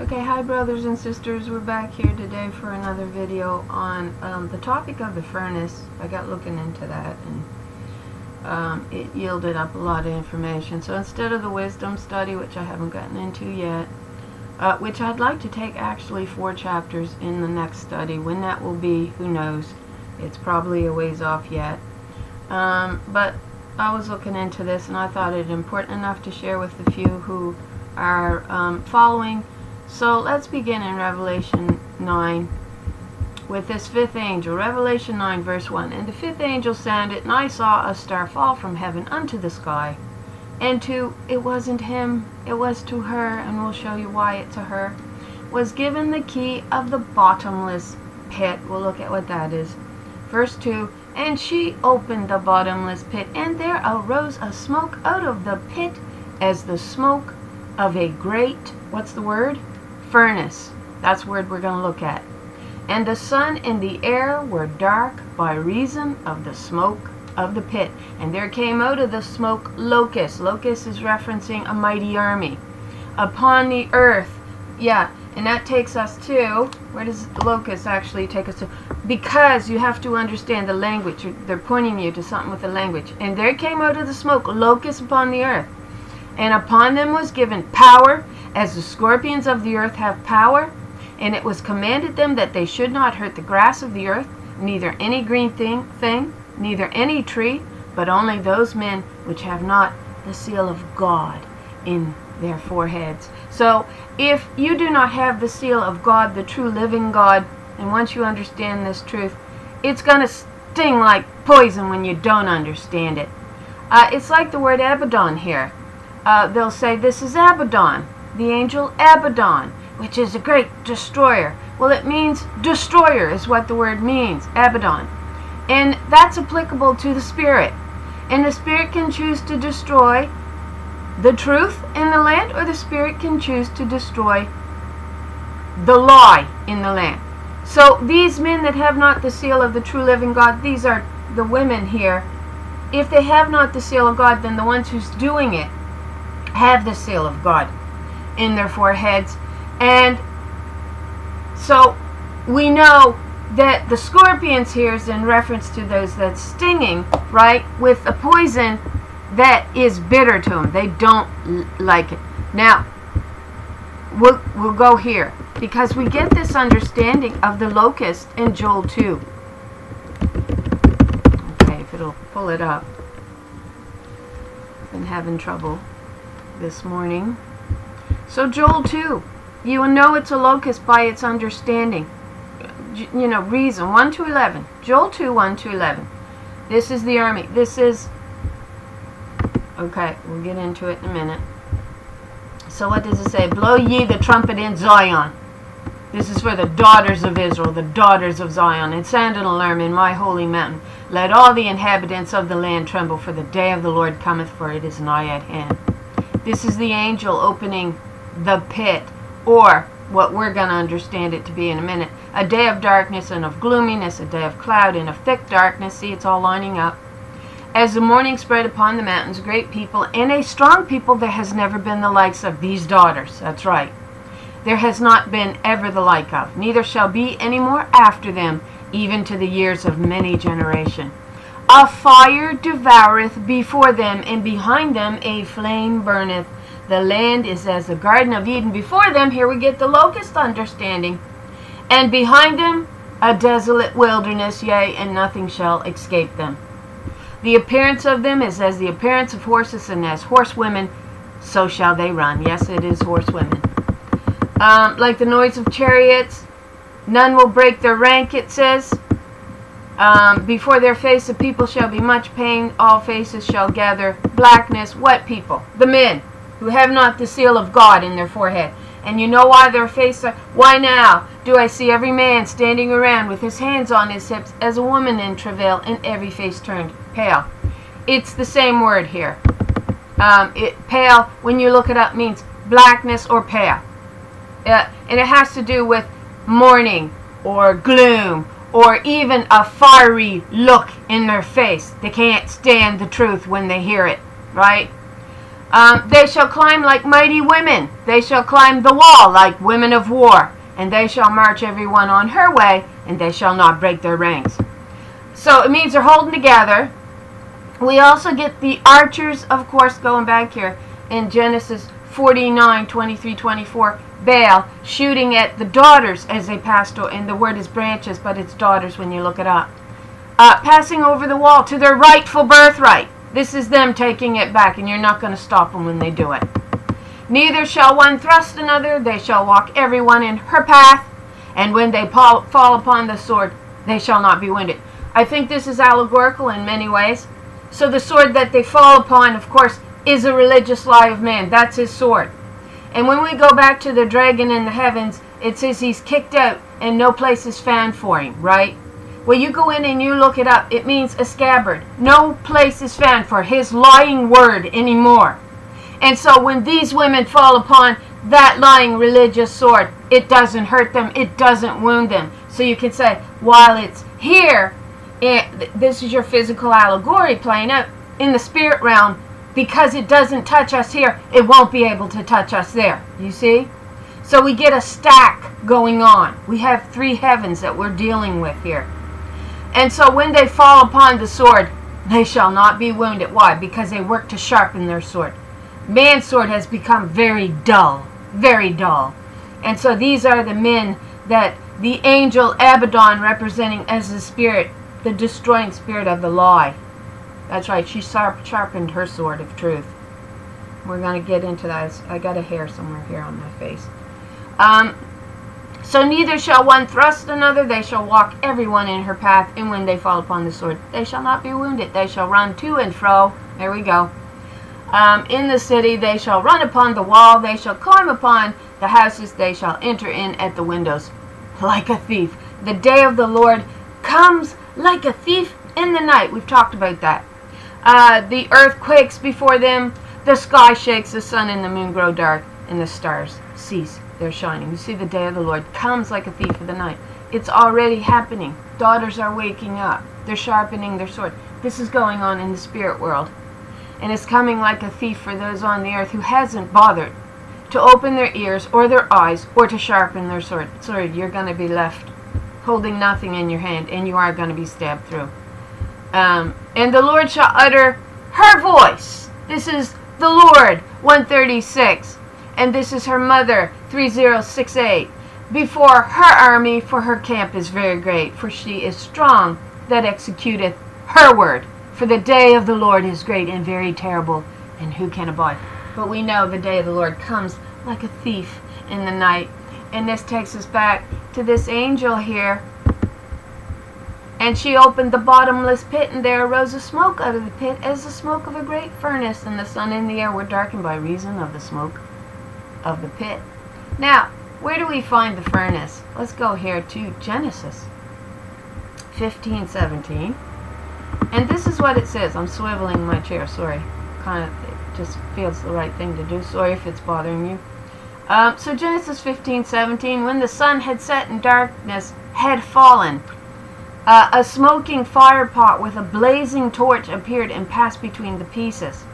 Okay, hi brothers and sisters, we're back here today for another video on the topic of the furnace. I got looking into that and it yielded up a lot of information. So instead of the wisdom study, which I haven't gotten into yet, which I'd like to take actually 4 chapters in the next study. When that will be, who knows? It's probably a ways off yet. But I was looking into this and I thought it important enough to share with the few who are following. So let's begin in Revelation 9 with this 5th angel. Revelation 9 verse 1. And the 5th angel sounded, and I saw a star fall from heaven unto the sky. And it wasn't him, it was to her, and we'll show you why it to her, was given the key of the bottomless pit. We'll look at what that is. Verse 2. And she opened the bottomless pit, and there arose a smoke out of the pit as the smoke of a great, what's the word? Furnace. That's the word we're going to look at. And the sun and the air were dark by reason of the smoke of the pit. And there came out of the smoke locusts. Locust is referencing a mighty army. Upon the earth. Yeah, and that takes us to, where does locust actually take us to? Because you have to understand the language. They're pointing you to something with the language. And there came out of the smoke locusts upon the earth. And upon them was given power, as the scorpions of the earth have power. And it was commanded them that they should not hurt the grass of the earth, neither any green thing, neither any tree, but only those men which have not the seal of God in their foreheads. So, if you do not have the seal of God, the true living God, and once you understand this truth, it's going to sting like poison when you don't understand it. It's like the word Abaddon here. They'll say, this is Abaddon, the angel Abaddon, which is a great destroyer. Well, it means destroyer is what the word means, Abaddon. And that's applicable to the spirit. And the spirit can choose to destroy the truth in the land, or the spirit can choose to destroy the lie in the land. So these men that have not the seal of the true living God, these are the women here. If they have not the seal of God, then the ones who's doing it have the seal of God in their foreheads. And so we know that the scorpions here is in reference to those that's stinging, right, with a poison that is bitter to them. They don't like it. Now, we'll go here, because we get this understanding of the locust in Joel 2. Okay, if it'll pull it up. Been having trouble this morning. So Joel 2, you will know it's a locust by its understanding. You know, reason, 1 to 11. Joel 2, 1 to 11. This is the army. This is, okay, we'll get into it in a minute. So what does it say? Blow ye the trumpet in Zion. This is for the daughters of Israel, the daughters of Zion. And sound an alarm in my holy mountain. Let all the inhabitants of the land tremble, for the day of the Lord cometh, for it is nigh at hand. This is the angel opening the pit, or what we're going to understand it to be in a minute. A day of darkness and of gloominess, a day of cloud and of thick darkness. See, it's all lining up. As the morning spread upon the mountains, great people and a strong people, there has never been the likes of these daughters. That's right. There has not been ever the like of, neither shall be any more after them, even to the years of many generation. A fire devoureth before them, and behind them a flame burneth. The land is as the Garden of Eden before them. Here we get the locust understanding. And behind them a desolate wilderness, yea, and nothing shall escape them. The appearance of them is as the appearance of horses, and as horsewomen, so shall they run. Yes, it is horsewomen. Like the noise of chariots, none will break their rank, it says. Before their face the people shall be much pain, all faces shall gather blackness. What people? The men who have not the seal of God in their forehead. And you know why their face are, why now do I see every man standing around with his hands on his hips, as a woman in travail, and every face turned pale? It's the same word here. Pale, when you look it up, means blackness or pale. And it has to do with mourning or gloom, or even a fiery look in their face. They can't stand the truth when they hear it, right? They shall climb like mighty women. They shall climb the wall like women of war. And they shall march every one on her way, and they shall not break their ranks. So it means they're holding together. We also get the archers, of course, going back here in Genesis 49, 23, 24. Baal shooting at the daughters as they passed over. And the word is branches, but it's daughters when you look it up. Passing over the wall to their rightful birthright. This is them taking it back, and you're not going to stop them when they do it. Neither shall one thrust another, they shall walk every one in her path, and when they fall upon the sword, they shall not be wounded. I think this is allegorical in many ways. So the sword that they fall upon, of course, is a religious lie of man. That's his sword. And when we go back to the dragon in the heavens, it says he's kicked out and no place is found for him, right? Well, you go in and you look it up. It means a scabbard. No place is found for his lying word anymore. And so when these women fall upon that lying religious sword, it doesn't hurt them, it doesn't wound them. So you can say, while it's here, this is your physical allegory playing out in the spirit realm, because it doesn't touch us here, it won't be able to touch us there. You see? So we get a stack going on. We have three heavens that we're dealing with here. And so when they fall upon the sword, they shall not be wounded. Why? Because they work to sharpen their sword. Man's sword has become very dull, very dull. And so these are the men that the angel Abaddon, representing as the spirit, the destroying spirit of the lie. That's right, she sharpened her sword of truth. We're going to get into that. I got a hair somewhere here on my face. So neither shall one thrust another, they shall walk every one in her path, and when they fall upon the sword, they shall not be wounded. They shall run to and fro. There we go. In the city they shall run upon the wall, they shall climb upon the houses, they shall enter in at the windows like a thief. The day of the Lord comes like a thief in the night. We've talked about that. The earth quakes before them, the sky shakes, the sun and the moon grow dark, and the stars cease their shining. You see, the day of the Lord comes like a thief in the night. It's already happening. Daughters are waking up. They're sharpening their sword. This is going on in the spirit world. And it's coming like a thief for those on the earth who hasn't bothered to open their ears or their eyes or to sharpen their sword. You're going to be left holding nothing in your hand, and you are going to be stabbed through. And the Lord shall utter her voice. This is the Lord, 136. And this is her mother, 3068. Before her army, for her camp is very great, for she is strong that executeth her word. For the day of the Lord is great and very terrible, and who can abide? But we know the day of the Lord comes like a thief in the night. And this takes us back to this angel here. And she opened the bottomless pit, and there arose a smoke out of the pit, as the smoke of a great furnace, and the sun and the air were darkened by reason of the smoke of the pit. Now, where do we find the furnace? Let's go here to Genesis 15:17. And this is what it says. I'm swiveling my chair, sorry. It just feels the right thing to do. Sorry if it's bothering you. So Genesis 15:17, when the sun had set and darkness had fallen, a smoking fire pot with a blazing torch appeared and passed between the pieces.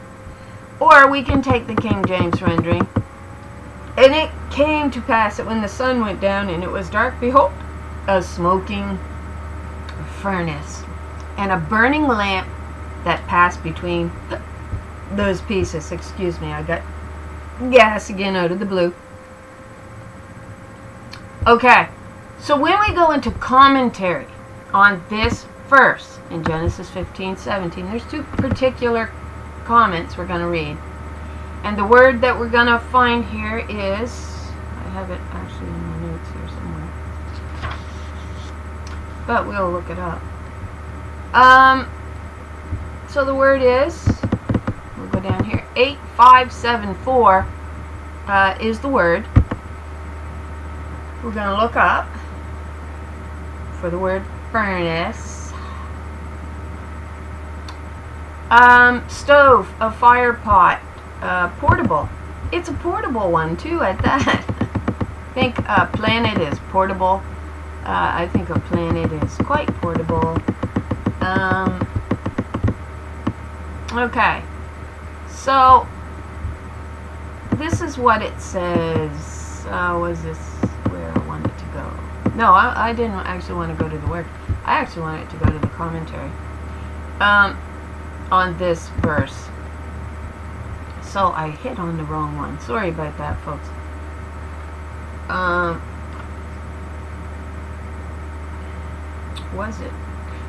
Or we can take the King James rendering. And it came to pass that when the sun went down and it was dark, behold, a smoking furnace, and a burning lamp that passed between those pieces. Excuse me, I got gas again out of the blue. Okay, so when we go into commentary on this verse in Genesis 15:17, there's two particular comments we're going to read. And the word that we're going to find here is, I have it actually in my notes here somewhere, but we'll look it up. So the word is, we'll go down here, 8574 is the word. We're going to look up for the word furnace. Stove, a fire pot, portable. It's a portable one too at that. I think a planet is portable. I think a planet is quite portable. Okay, so this is what it says. Was this where I wanted to go? No, I didn't actually want to go to the word. I actually wanted to go to the commentary on this verse. So I hit on the wrong one. Sorry about that, folks. Was it?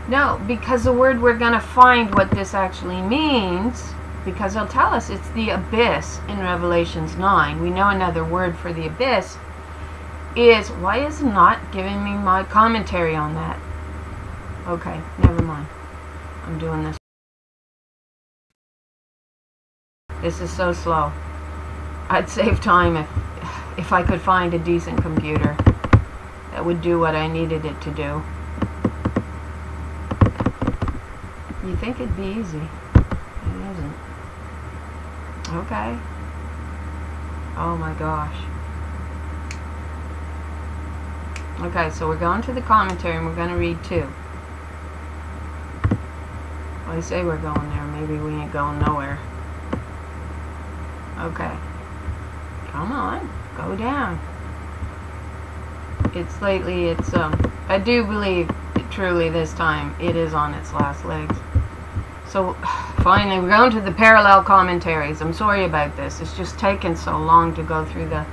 No, because the word, we're going to find what this actually means, because it'll tell us it's the abyss in Revelations 9. We know another word for the abyss is, why is it not giving me my commentary on that? Okay, never mind. I'm doing this. This is so slow. I'd save time if I could find a decent computer that would do what I needed it to do. You think it'd be easy. It isn't. Okay. Oh my gosh. Okay, so we're going to the commentary and we're going to read 2. Well, I say we're going there. Maybe we ain't going nowhere. Okay. Come on. Go down. It's lately, I do believe truly this time it is on its last legs. So finally we're going to the parallel commentaries. I'm sorry about this. It's just taken so long to go through the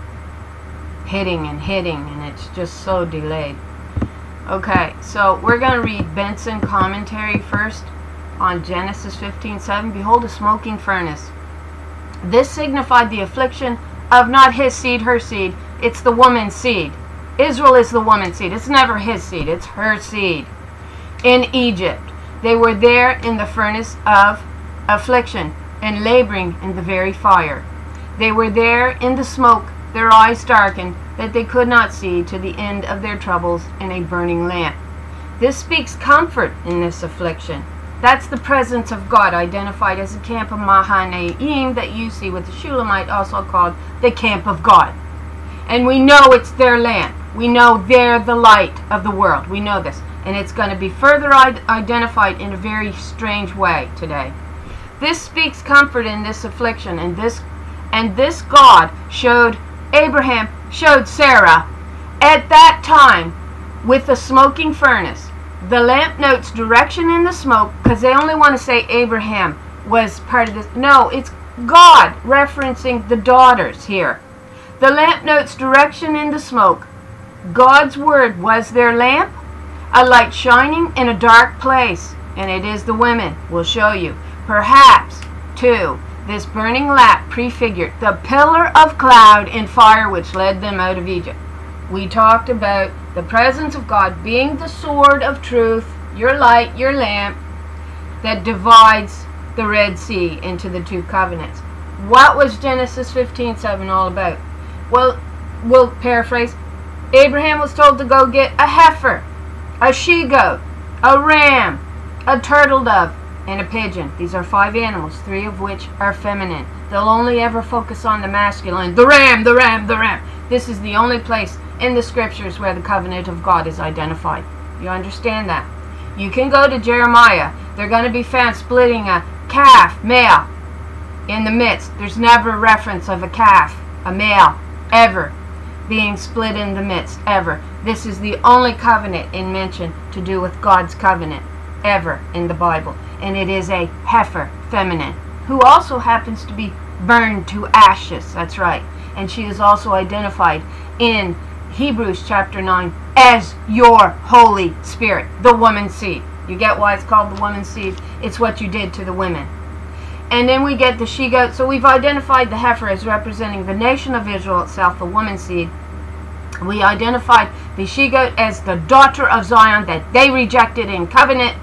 hitting and it's just so delayed. Okay, so we're going to read Benson commentary first on Genesis 15:7. Behold, a smoking furnace. This signified the affliction of not his seed, her seed. It's the woman's seed. Israel is the woman's seed. It's never his seed. It's her seed. In Egypt, they were there in the furnace of affliction and laboring in the very fire. They were there in the smoke, their eyes darkened, that they could not see to the end of their troubles in a burning lamp. This speaks comfort in this affliction. That's the presence of God, identified as the camp of Mahanaim that you see with the Shulamite, also called the camp of God. And we know it's their lamp. We know they're the light of the world. We know this. And it's going to be further identified in a very strange way today. This speaks comfort in this affliction. And this God showed Abraham, showed Sarah at that time with the smoking furnace. The lamp notes direction in the smoke, because they only want to say Abraham was part of this. No, it's God referencing the daughters here. The lamp notes direction in the smoke. God's word was their lamp, a light shining in a dark place, and it is the women. We'll show you. Perhaps, too, this burning lamp prefigured the pillar of cloud and fire which led them out of Egypt. We talked about the presence of God being the sword of truth, your light, your lamp, that divides the Red Sea into the 2 covenants. What was Genesis 15:7 all about? Well, we'll paraphrase. Abraham was told to go get a heifer, a she-goat, a ram, a turtle dove, and a pigeon. These are 5 animals, 3 of which are feminine. They'll only ever focus on the masculine. The ram, the ram, the ram. This is the only place in the scriptures where the covenant of God is identified. You understand that? You can go to Jeremiah. They're going to be found splitting a calf, male, in the midst. There's never a reference of a calf, a male, ever being split in the midst, ever. This is the only covenant in mention to do with God's covenant, ever, in the Bible. And it is a heifer, feminine, who also happens to be burned to ashes. That's right. And she is also identified in Hebrews chapter 9 as your Holy Spirit, the woman's seed. You get why it's called the woman's seed? It's what you did to the women. And then we get the she-goat. So we've identified the heifer as representing the nation of Israel itself, the woman's seed. We identified the she-goat as the daughter of Zion that they rejected in covenant.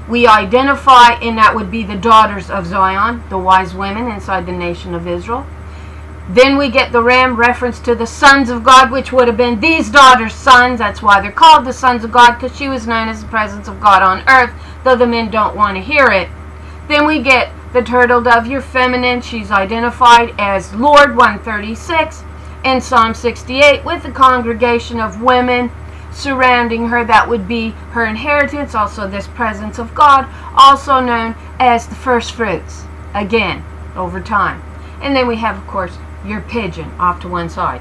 We identify, and that would be the daughters of Zion, the wise women inside the nation of Israel. Then we get the ram, reference to the sons of God, which would have been these daughters' sons. That's why they're called the sons of God, because she was known as the presence of God on earth, though the men don't want to hear it. Then we get the turtle dove, your feminine. She's identified as Lord, 136, in Psalm 68, with the congregation of women surrounding her. That would be her inheritance, also this presence of God, also known as the first fruits, again, over time. And then we have, of course, your pigeon off to one side.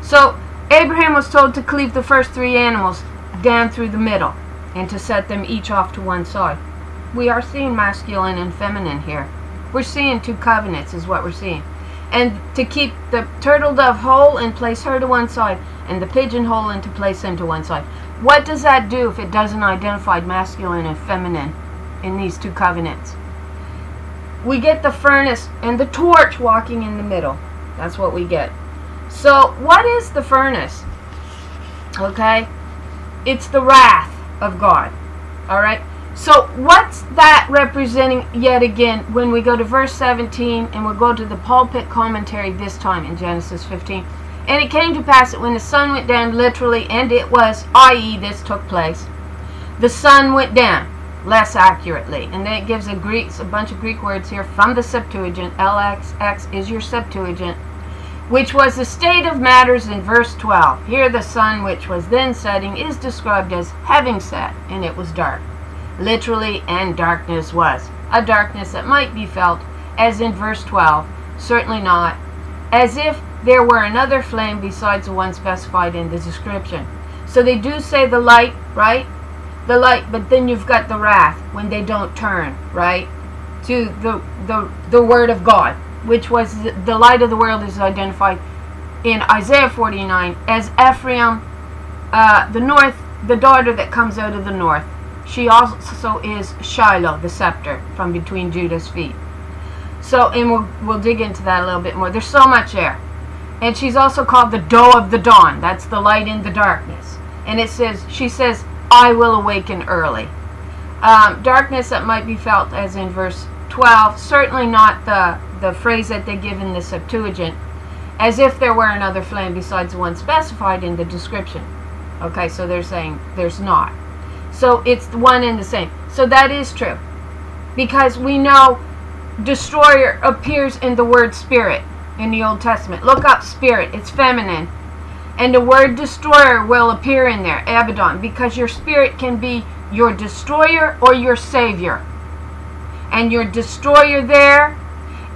So Abraham was told to cleave the first 3 animals down through the middle and to set them each off to one side. We are seeing masculine and feminine here. We're seeing 2 covenants is what we're seeing. And to keep the turtle dove whole and place her to one side, and the pigeon whole and to place him to one side. What does that do if it doesn't identify masculine and feminine in these 2 covenants? We get the furnace and the torch walking in the middle. That's what we get. So what is the furnace? Okay? It's the wrath of God. Alright? So what's that representing yet again when we go to verse 17 and we'll go to the pulpit commentary this time in Genesis 15. And it came to pass that when the sun went down, literally, and it was, i.e. this took place, the sun went down, less accurately. And then it gives a bunch of Greek words here from the Septuagint. LXX is your Septuagint, which was the state of matters in verse 12. Here the sun which was then setting is described as having set, and it was dark. Literally, and darkness was. A darkness that might be felt, as in verse 12, certainly not, as if there were another flame besides the one specified in the description. So they do say the light, right? The light, but then you've got the wrath when they don't turn, right? To the word of God, which was the light of the world is identified in Isaiah 49 as Ephraim, the north, the daughter that comes out of the north. She also is Shiloh, the scepter, from between Judah's feet. So, and we'll dig into that a little bit more. There's so much there. And she's also called the doe of the dawn. That's the light in the darkness. And it says, she says, I will awaken early. Darkness that might be felt, as in verse 12. Certainly not the phrase that they give in the Septuagint. As if there were another flame besides the one specified in the description. Okay, so they're saying there's not. So it's one and the same. So that is true. Because we know destroyer appears in the word spirit in the Old Testament. Look up spirit. It's feminine. And the word destroyer will appear in there, Abaddon, because your spirit can be your destroyer or your savior. And your destroyer there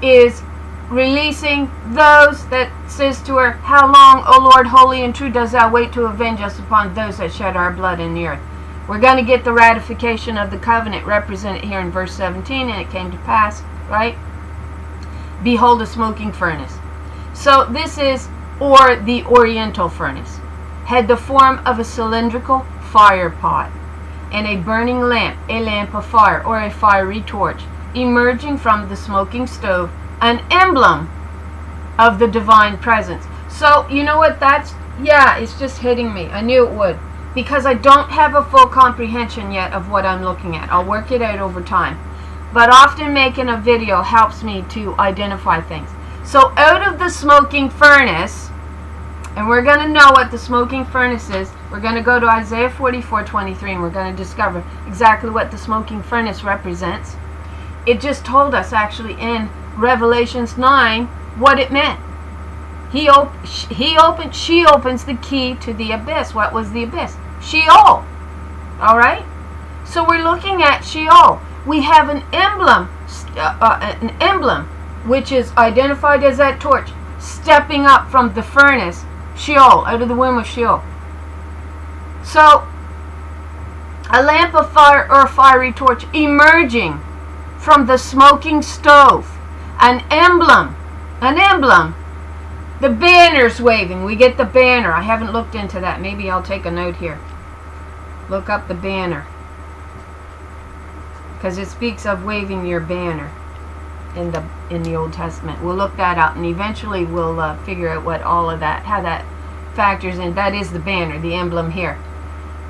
is releasing those that says to her, how long, O Lord, holy and true, dost thou wait to avenge us upon those that shed our blood in the earth? We're going to get the ratification of the covenant represented here in verse 17, and it came to pass, right? Behold a smoking furnace. So this is, or the oriental furnace, had the form of a cylindrical fire pot, and a burning lamp, a lamp of fire, or a fiery torch, emerging from the smoking stove, an emblem of the divine presence. So, you know what that's, yeah, it's just hitting me. I knew it would. Because I don't have a full comprehension yet of what I'm looking at. I'll work it out over time. But often making a video helps me to identify things. So out of the smoking furnace, and we're going to know what the smoking furnace is. We're going to go to Isaiah 44:23, and we're going to discover exactly what the smoking furnace represents. It just told us actually in Revelations 9 what it meant. She opens the key to the abyss. What was the abyss? Sheol. Alright? So we're looking at Sheol. We have an emblem, which is identified as that torch, stepping up from the furnace, Sheol, out of the womb of Sheol. So, a lamp of fire or fiery torch emerging from the smoking stove. An emblem. The banner's waving. We get the banner. I haven't looked into that. Maybe I'll take a note here. Look up the banner. Because it speaks of waving your banner in the Old Testament. We'll look that up, and eventually we'll figure out what all of that, how that factors in. That is the banner, the emblem here.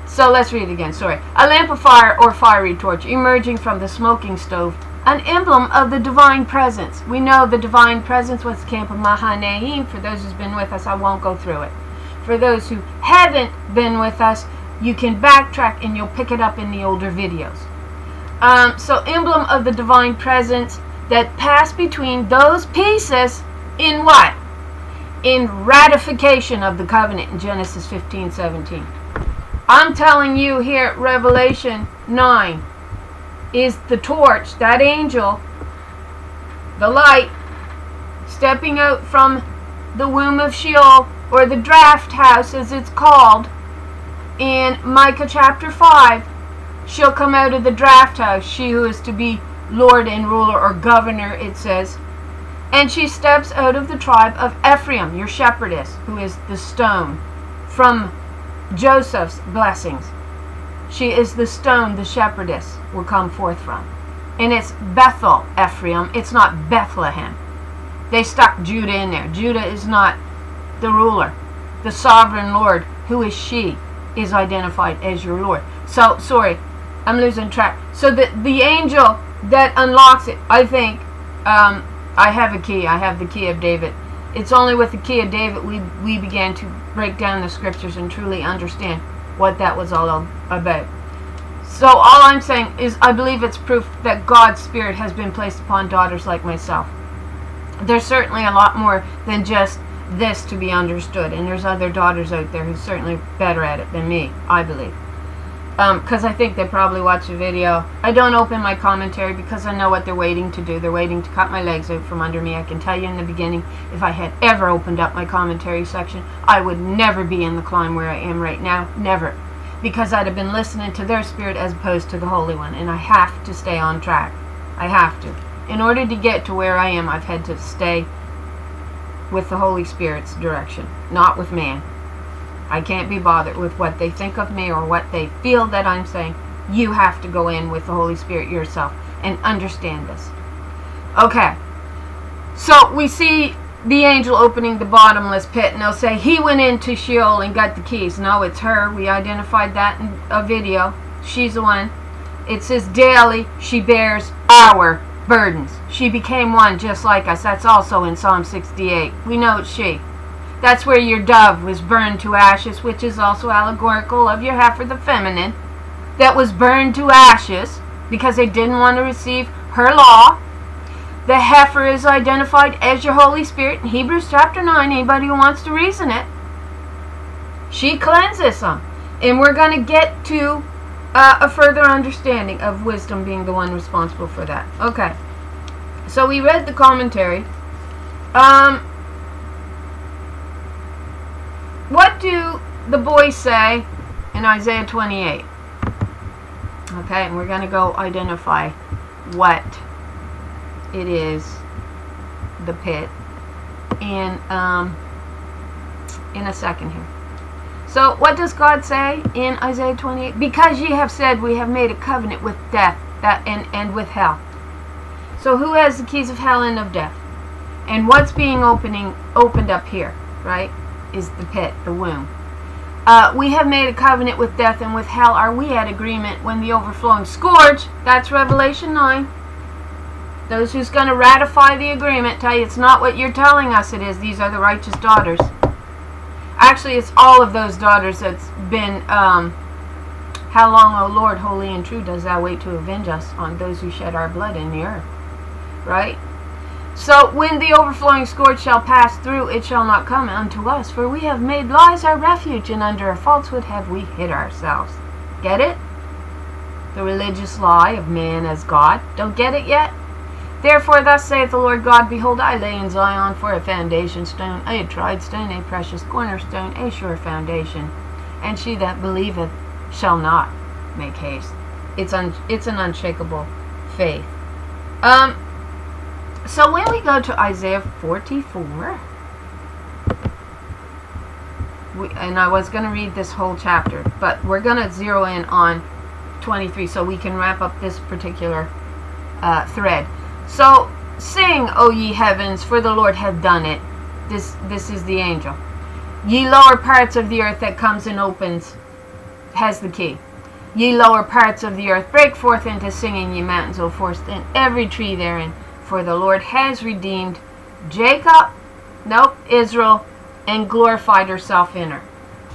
So let's read it again. Sorry. A lamp of fire or fiery torch emerging from the smoking stove. An emblem of the divine presence. We know the divine presence was the camp of Mahanaim. For those who's been with us, I won't go through it. For those who haven't been with us, you can backtrack and you'll pick it up in the older videos. So emblem of the divine presence that passed between those pieces in what? In ratification of the covenant in Genesis 15:17. I'm telling you here, Revelation 9 is the torch, that angel, the light, stepping out from the womb of Sheol, or the draft house as it's called in Micah chapter 5. She'll come out of the draft house, she who is to be Lord and ruler or governor, it says. And she steps out of the tribe of Ephraim, your shepherdess, who is the stone from Joseph's blessings. She is the stone the shepherdess will come forth from. And it's Bethel, Ephraim. It's not Bethlehem. They stuck Judah in there. Judah is not the ruler. The sovereign Lord, who is she, is identified as your Lord. So, sorry, I'm losing track. So the angel that unlocks it, I think, I have a key. I have the key of David. It's only with the key of David we began to break down the scriptures and truly understand what that was all about. So all I'm saying is I believe it's proof that God's Spirit has been placed upon daughters like myself. There's certainly a lot more than just this to be understood, and there's other daughters out there who's certainly better at it than me, I believe. Because I think they probably watch the video. I don't open my commentary because I know what they're waiting to do. They're waiting to cut my legs out from under me. I can tell you in the beginning, if I had ever opened up my commentary section, I would never be in the climb where I am right now. Never. Because I'd have been listening to their spirit as opposed to the Holy One. And I have to stay on track. I have to. In order to get to where I am, I've had to stay with the Holy Spirit's direction, not with man. I can't be bothered with what they think of me or what they feel that I'm saying. You have to go in with the Holy Spirit yourself and understand this. Okay. So we see the angel opening the bottomless pit, and they'll say he went into Sheol and got the keys. No, it's her. We identified that in a video. She's the one. It says daily she bears our burdens. She became one just like us. That's also in Psalm 68. We know it's she. That's where your dove was burned to ashes, which is also allegorical of your heifer, the feminine, that was burned to ashes because they didn't want to receive her law. The heifer is identified as your Holy Spirit in Hebrews chapter 9, anybody who wants to reason it. She cleanses them. And we're going to get to a further understanding of wisdom being the one responsible for that. Okay. So we read the commentary. What do the boys say in Isaiah 28? Okay, and we're going to go identify what it is, the pit, in a second here. So what does God say in Isaiah 28? Because ye have said, we have made a covenant with death and with hell. So who has the keys of hell and of death? And what's being opened up here, right, is the pit, the womb. We have made a covenant with death and with hell. Are we at agreement when the overflowing scourge, that's Revelation 9. Those who's going to ratify the agreement tell you it's not what you're telling us it is. These are the righteous daughters. Actually, it's all of those daughters that's been, how long, O Lord, holy and true, does thou wait to avenge us on those who shed our blood in the earth? Right? So, when the overflowing scourge shall pass through, it shall not come unto us, for we have made lies our refuge, and under a falsehood have we hid ourselves. Get it? The religious lie of man as God. Don't get it yet? Therefore, thus saith the Lord God, behold, I lay in Zion for a foundation stone, a tried stone, a precious cornerstone, a sure foundation. And she that believeth shall not make haste. It's an unshakable faith. So when we go to Isaiah 44, and I was going to read this whole chapter, but we're going to zero in on 23 so we can wrap up this particular thread. So, sing, O ye heavens, for the Lord hath done it. This is the angel. Ye lower parts of the earth that comes and opens, has the key. Ye lower parts of the earth, break forth into singing, ye mountains, O forest, and every tree therein. For the Lord has redeemed Jacob, Israel, and glorified herself in her.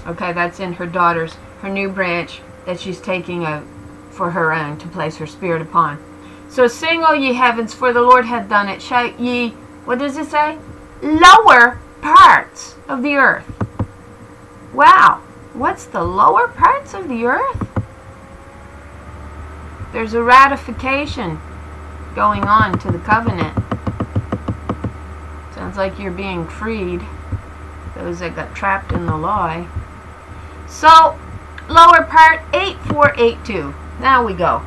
Okay, that's in her daughters, her new branch that she's taking out for her own to place her spirit upon. So sing, O ye heavens, for the Lord hath done it. Shout ye, what does it say? Lower parts of the earth. Wow, what's the lower parts of the earth? There's a ratification going on to the covenant. Sounds like you're being freed those that got trapped in the lie. So, lower part, 8:4, 8:2. Now we go.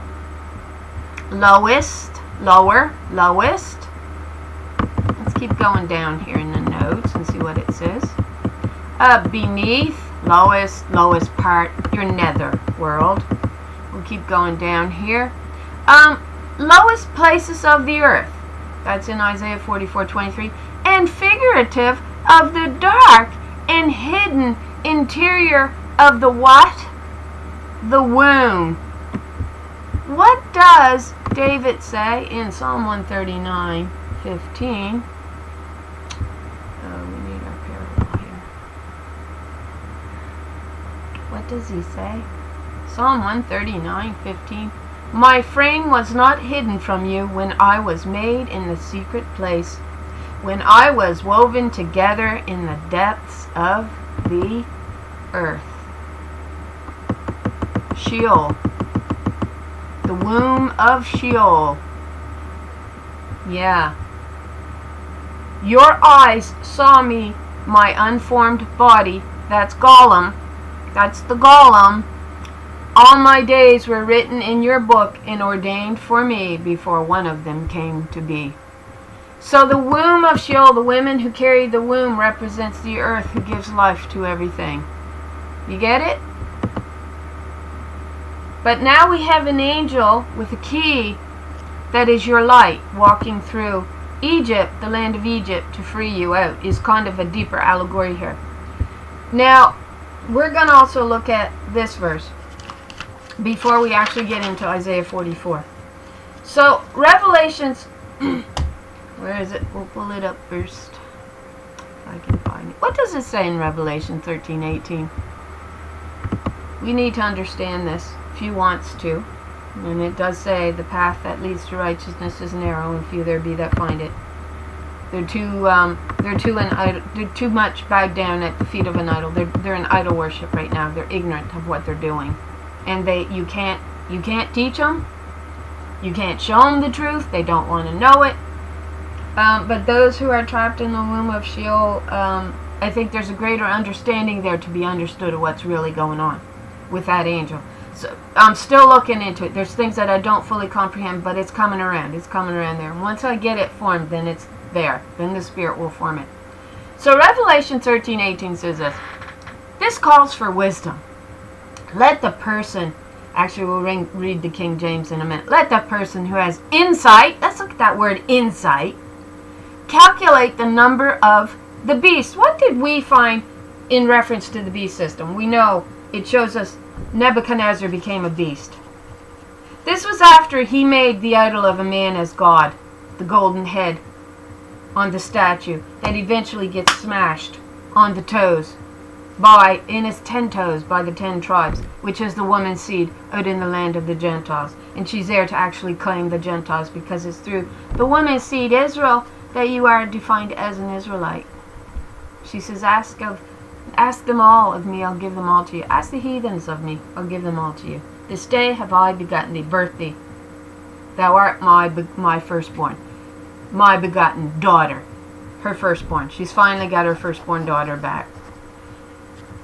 Lowest, lower, lowest. Let's keep going down here in the notes and see what it says. Beneath, lowest, lowest part, your nether world. We'll keep going down here. Lowest places of the earth. That's in Isaiah 44:23. And figurative of the dark and hidden interior of the what? The womb. What does David say in Psalm 139:15? Oh, we need our parallel here. What does he say? Psalm 139:15. My frame was not hidden from you when I was made in the secret place, when I was woven together in the depths of the earth. Sheol. The womb of Sheol. Yeah. Your eyes saw me, my unformed body. That's Gollum. That's the Gollum. All my days were written in your book and ordained for me before one of them came to be. So the womb of Sheol, the women who carry the womb, represents the earth who gives life to everything. You get it? But now we have an angel with a key that is your light walking through Egypt, the land of Egypt, to free you out. Is kind of a deeper allegory here. Now, we're going to also look at this verse before we actually get into Isaiah 44. So, Revelations, where is it? We'll pull it up first, if I can find it. What does it say in Revelation 13:18? We need to understand this. Few wants to, and it does say the path that leads to righteousness is narrow, and few there be that find it. They're too much bowed down at the feet of an idol. They're in idol worship right now. They're ignorant of what they're doing, and you can't teach them. You can't show them the truth. They don't want to know it. But those who are trapped in the womb of Sheol, I think there's a greater understanding there to be understood of what's really going on with that angel. So I'm still looking into it. There's things that I don't fully comprehend, but it's coming around. It's coming around there. And once I get it formed, then it's there. Then the Spirit will form it. So Revelation 13:18 says this. This calls for wisdom. Let the person, actually we'll read the King James in a minute. Let the person who has insight, let's look at that word insight, calculate the number of the beast. What did we find in reference to the beast system? We know it shows us Nebuchadnezzar became a beast. This was after he made the idol of a man as God, the golden head on the statue, that eventually gets smashed on the toes, in his 10 toes, by the 10 tribes, which is the woman's seed out in the land of the Gentiles. And she's there to actually claim the Gentiles, because it's through the woman's seed, Israel, that you are defined as an Israelite. She says, ask them all of me, I'll give them all to you. Ask the heathens of me, I'll give them all to you. This day have I begotten thee, birthed thee. Thou art my firstborn, my begotten daughter, her firstborn. She's finally got her firstborn daughter back,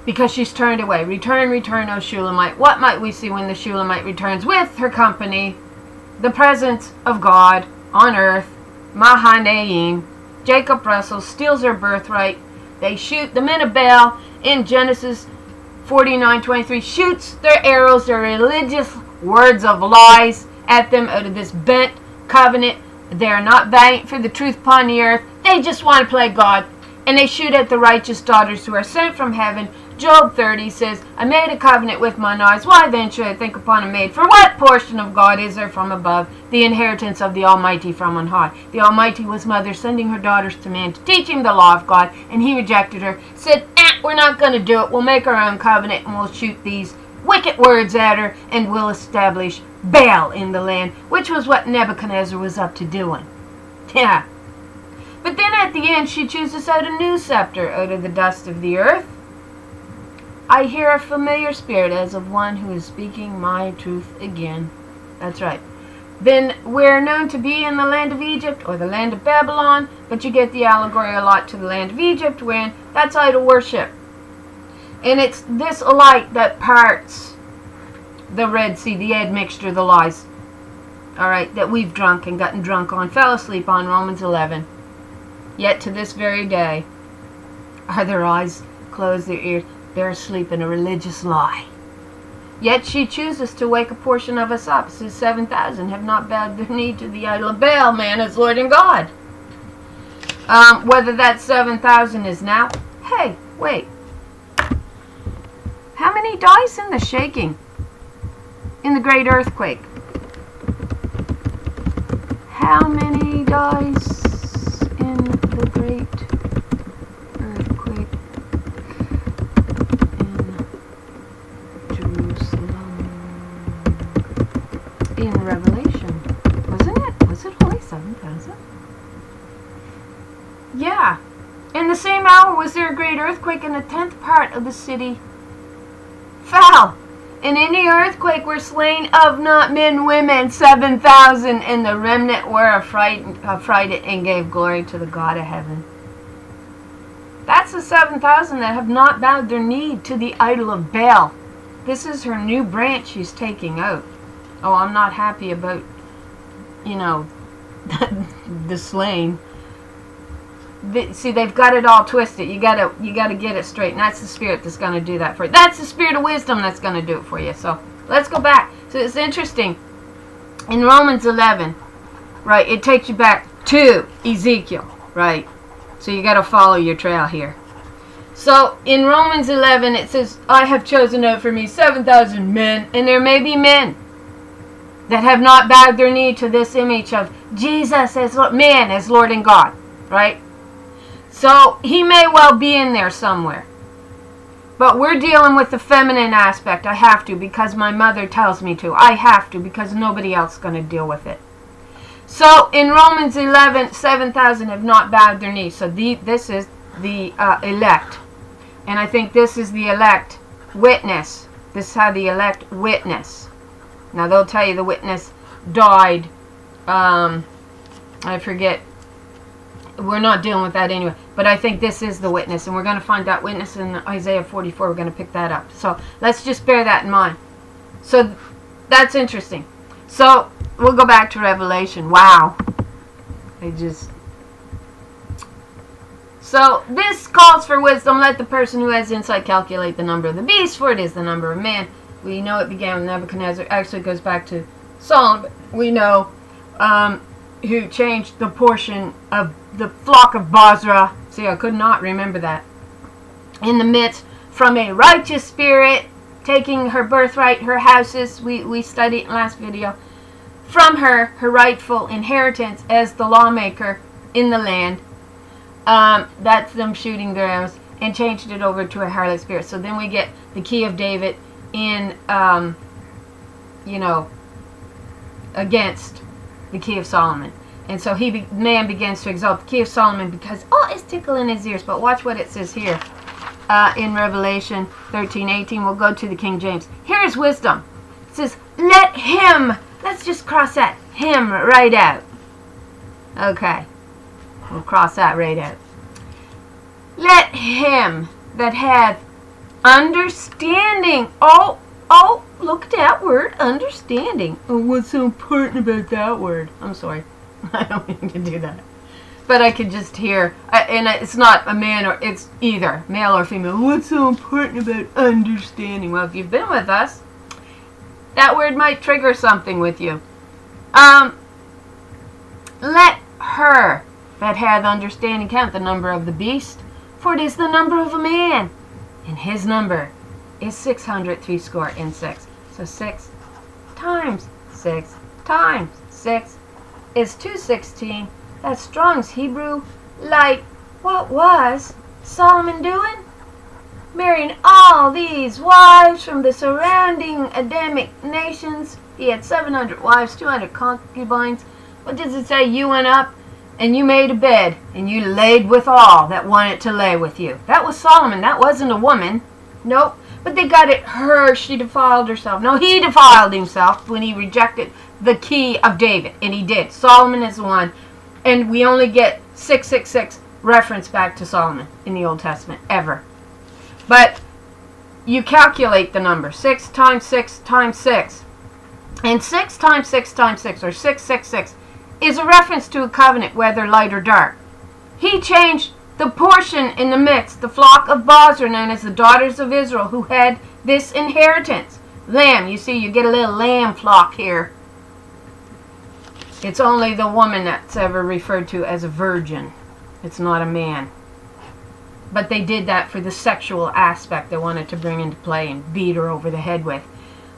because she's turned away. Return, return, O Shulamite. What might we see when the Shulamite returns? With her company, the presence of God on earth, Mahanaim. Jacob wrestles, steals her birthright. They shoot the men of Baal in Genesis 49:23. Shoots their arrows, their religious words of lies at them out of this bent covenant. They're not valiant for the truth upon the earth. They just want to play God. And they shoot at the righteous daughters who are sent from heaven. Job 30 says, I made a covenant with mine eyes. Why then should I think upon a maid? For what portion of God is there from above? The inheritance of the Almighty from on high. The Almighty was mother, sending her daughters to man to teach him the law of God. And he rejected her. Said, we're not going to do it. We'll make our own covenant, and we'll shoot these wicked words at her, and we'll establish Baal in the land, which was what Nebuchadnezzar was up to doing. Yeah. But then at the end, she chooses out a new scepter out of the dust of the earth. I hear a familiar spirit as of one who is speaking my truth again. That's right. then we're known to be in the land of Egypt or the land of Babylon, but you get the allegory a lot to the land of Egypt, when that's idol worship. And it's this light that parts the Red Sea, the admixture, the lies, all right, that we've drunk and gotten drunk on, fell asleep on, Romans 11. Yet to this very day, are their eyes closed, their ears, they're asleep in a religious lie. Yet she chooses to wake a portion of us up. It says 7,000 have not bowed their knee to the idol of Baal, man, as Lord and God. Whether that 7,000 is now, hey, wait. How many dice in the shaking? In the great earthquake? How many dice in the great earthquake in Jerusalem? In Revelation, wasn't it? Was it only 7,000? Yeah. In the same hour was there a great earthquake, and a 10th part of the city fell. And in the earthquake were slain of not men, women, 7,000, and the remnant were affrighted and gave glory to the God of heaven. That's the 7,000 that have not bowed their knee to the idol of Baal. This is her new branch she's taking out. Oh, I'm not happy about, you know, the slain. See, they've got it all twisted. You gotta get it straight, and that's the Spirit that's going to do that for you. That's the Spirit of wisdom that's going to do it for you. So let's go back. So it's interesting. In Romans 11, right, it takes you back to Ezekiel, right? So you got to follow your trail here. So in Romans 11, it says, I have chosen out for me 7,000 men, and there may be men that have not bowed their knee to this image of Jesus as man, as Lord and God, right? So he may well be in there somewhere. But we're dealing with the feminine aspect. I have to, because my mother tells me to. I have to, because nobody else is going to deal with it. So in Romans 11, 7,000 have not bowed their knees. So this is the elect. And I think this is the elect witness. This is how the elect witness. Now they'll tell you the witness died. I forget. We're not dealing with that anyway. But I think this is the witness. And we're going to find that witness in Isaiah 44. We're going to pick that up. So let's just bear that in mind. So that's interesting. So we'll go back to Revelation. Wow. So this calls for wisdom. Let the person who has insight calculate the number of the beast, for it is the number of man. We know it began with Nebuchadnezzar. Actually, it goes back to Solomon. We know who changed the portion of the flock of Bozrah. See, I could not remember that. In the midst, from a righteous spirit, taking her birthright, her houses, we studied in last video, from her rightful inheritance as the lawmaker in the land. That's them shooting their arrows, and changed it over to a harlot spirit. So then we get the key of David in, you know, against the key of Solomon. And so man begins to exalt the key of Solomon because, oh, it's tickling his ears. But watch what it says here in Revelation 13:18. We'll go to the King James. Here's wisdom. It says, let him, let's just cross that, him right out. Okay. We'll cross that right out. Let him that hath understanding. Oh, look at that word, understanding. Oh, what's so important about that word? I'm sorry. I don't mean to do that. But I could just hear, and it's not a man, or it's either male or female. What's so important about understanding? Well, if you've been with us, that word might trigger something with you. Let her that hath understanding count the number of the beast, for it is the number of a man, and his number is 666. So 6 times 6 times 6 is 216. That's Strong's Hebrew. Like, what was Solomon doing? Marrying all these wives from the surrounding Adamic nations. He had 700 wives, 200 concubines. What does it say? You went up and you made a bed, and you laid with all that wanted to lay with you. That was Solomon. That wasn't a woman. Nope. But they got it, she defiled herself. No, he defiled himself when he rejected the key of David. And he did. Solomon is the one. And we only get 666 reference back to Solomon in the Old Testament, ever. But you calculate the number. 6 times 6 times 6. And 6 times 6 times 6, or 666, is a reference to a covenant, whether light or dark. He changed the portion in the midst. The flock of Baals are known as the daughters of Israel, who had this inheritance. Lamb, you see, you get a little lamb flock here. It's only the woman that's ever referred to as a virgin. It's not a man. But they did that for the sexual aspect they wanted to bring into play and beat her over the head with.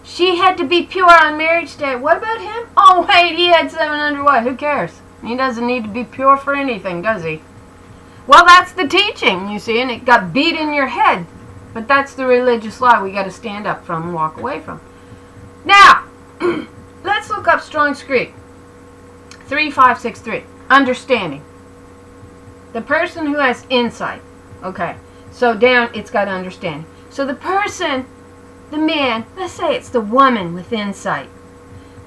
She had to be pure on marriage day. What about him? Oh, wait, he had 700 wives. Who cares? He doesn't need to be pure for anything, does he? Well, that's the teaching, you see, and it got beat in your head. But that's the religious lie we got to stand up from and walk away from. Now, let's look up Strong's Greek. 3563. Understanding. The person who has insight. Okay, so down it's got understanding. So the person, the man, let's say it's the woman with insight.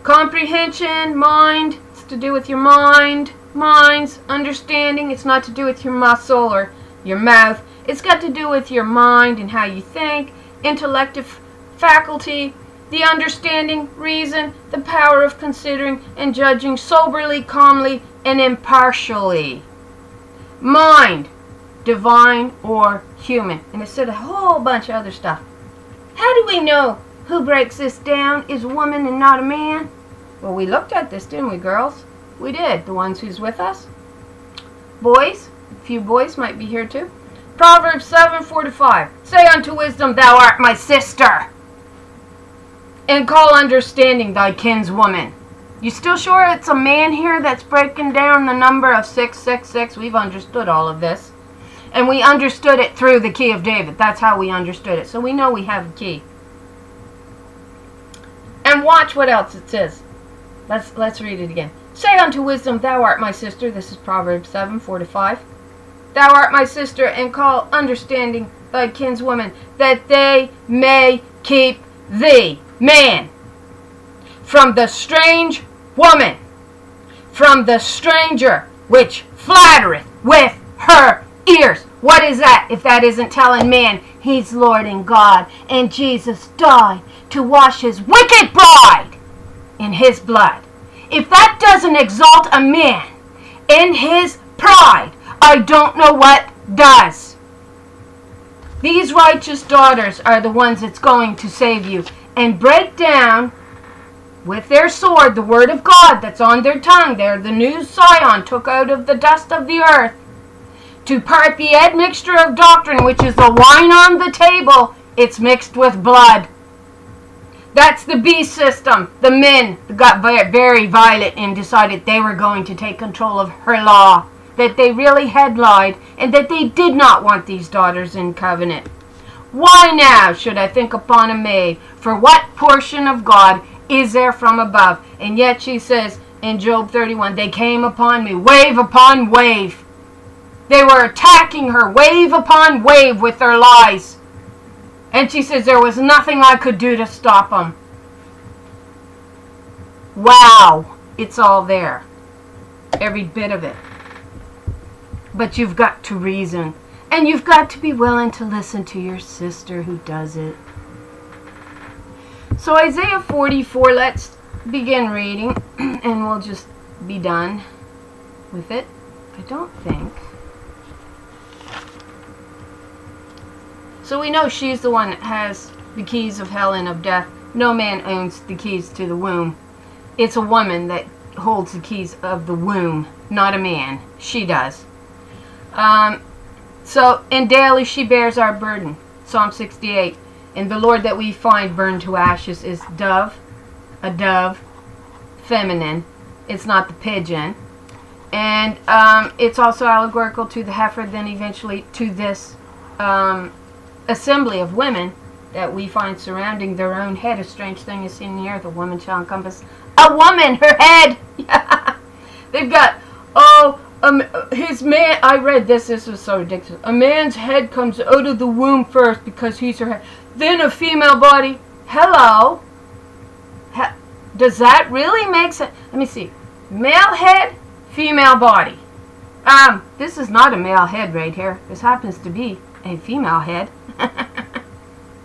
Comprehension, mind, it's to do with your mind. Mind's understanding, it's not to do with your muscle or your mouth. It's got to do with your mind and how you think. Intellective faculty, the understanding, reason, the power of considering and judging soberly, calmly, and impartially. Mind, divine or human. And it said a whole bunch of other stuff. How do we know who breaks this down is a woman and not a man? Well, we looked at this, didn't we, girls? We did. The ones who's with us. Boys, a few boys might be here too. Proverbs 7:4-5. Say unto wisdom, thou art my sister, and call understanding thy kinswoman. You still sure it's a man here that's breaking down the number of 666? We've understood all of this. And we understood it through the key of David. That's how we understood it. So we know we have a key. And watch what else it says. Let's read it again. Say unto wisdom, thou art my sister. This is Proverbs 7:4-5. Thou art my sister, and call understanding thy kinswoman, that they may keep thee, man, from the strange woman, from the stranger which flattereth with her ears. What is that if that isn't telling man he's Lord and God, and Jesus died to wash his wicked bride in his blood? If that doesn't exalt a man in his pride, I don't know what does. These righteous daughters are the ones that's going to save you and break down with their sword the word of God that's on their tongue. They're the new Sion, took out of the dust of the earth, to part the admixture of doctrine, which is the wine on the table. It's mixed with blood. That's the beast system. The men got very violent and decided they were going to take control of her law, that they really had lied, and that they did not want these daughters in covenant. Why now should I think upon a maid? For what portion of God is there from above? And yet she says in Job 31, they came upon me, wave upon wave. They were attacking her, wave upon wave, with their lies. And she says, there was nothing I could do to stop them. Wow, it's all there. Every bit of it. But you've got to reason. And you've got to be willing to listen to your sister who does it. So Isaiah 44, let's begin reading. And we'll just be done with it. I don't think. So we know she's the one that has the keys of hell and of death. No man owns the keys to the womb. It's a woman that holds the keys of the womb, not a man. She does. So, and daily she bears our burden. Psalm 68. And the Lord that we find burned to ashes is dove, a dove, feminine. It's not the pigeon. And it's also allegorical to the heifer, then eventually to this assembly of women that we find surrounding their own head. A strange thing is in the earth. A woman shall encompass a woman, her head. They've got, his man, I read this was so ridiculous. A man's head comes out of the womb first because he's her head. Then a female body. Hello? Does that really make sense? Let me see. Male head, female body. This is not a male head right here. This happens to be a female head.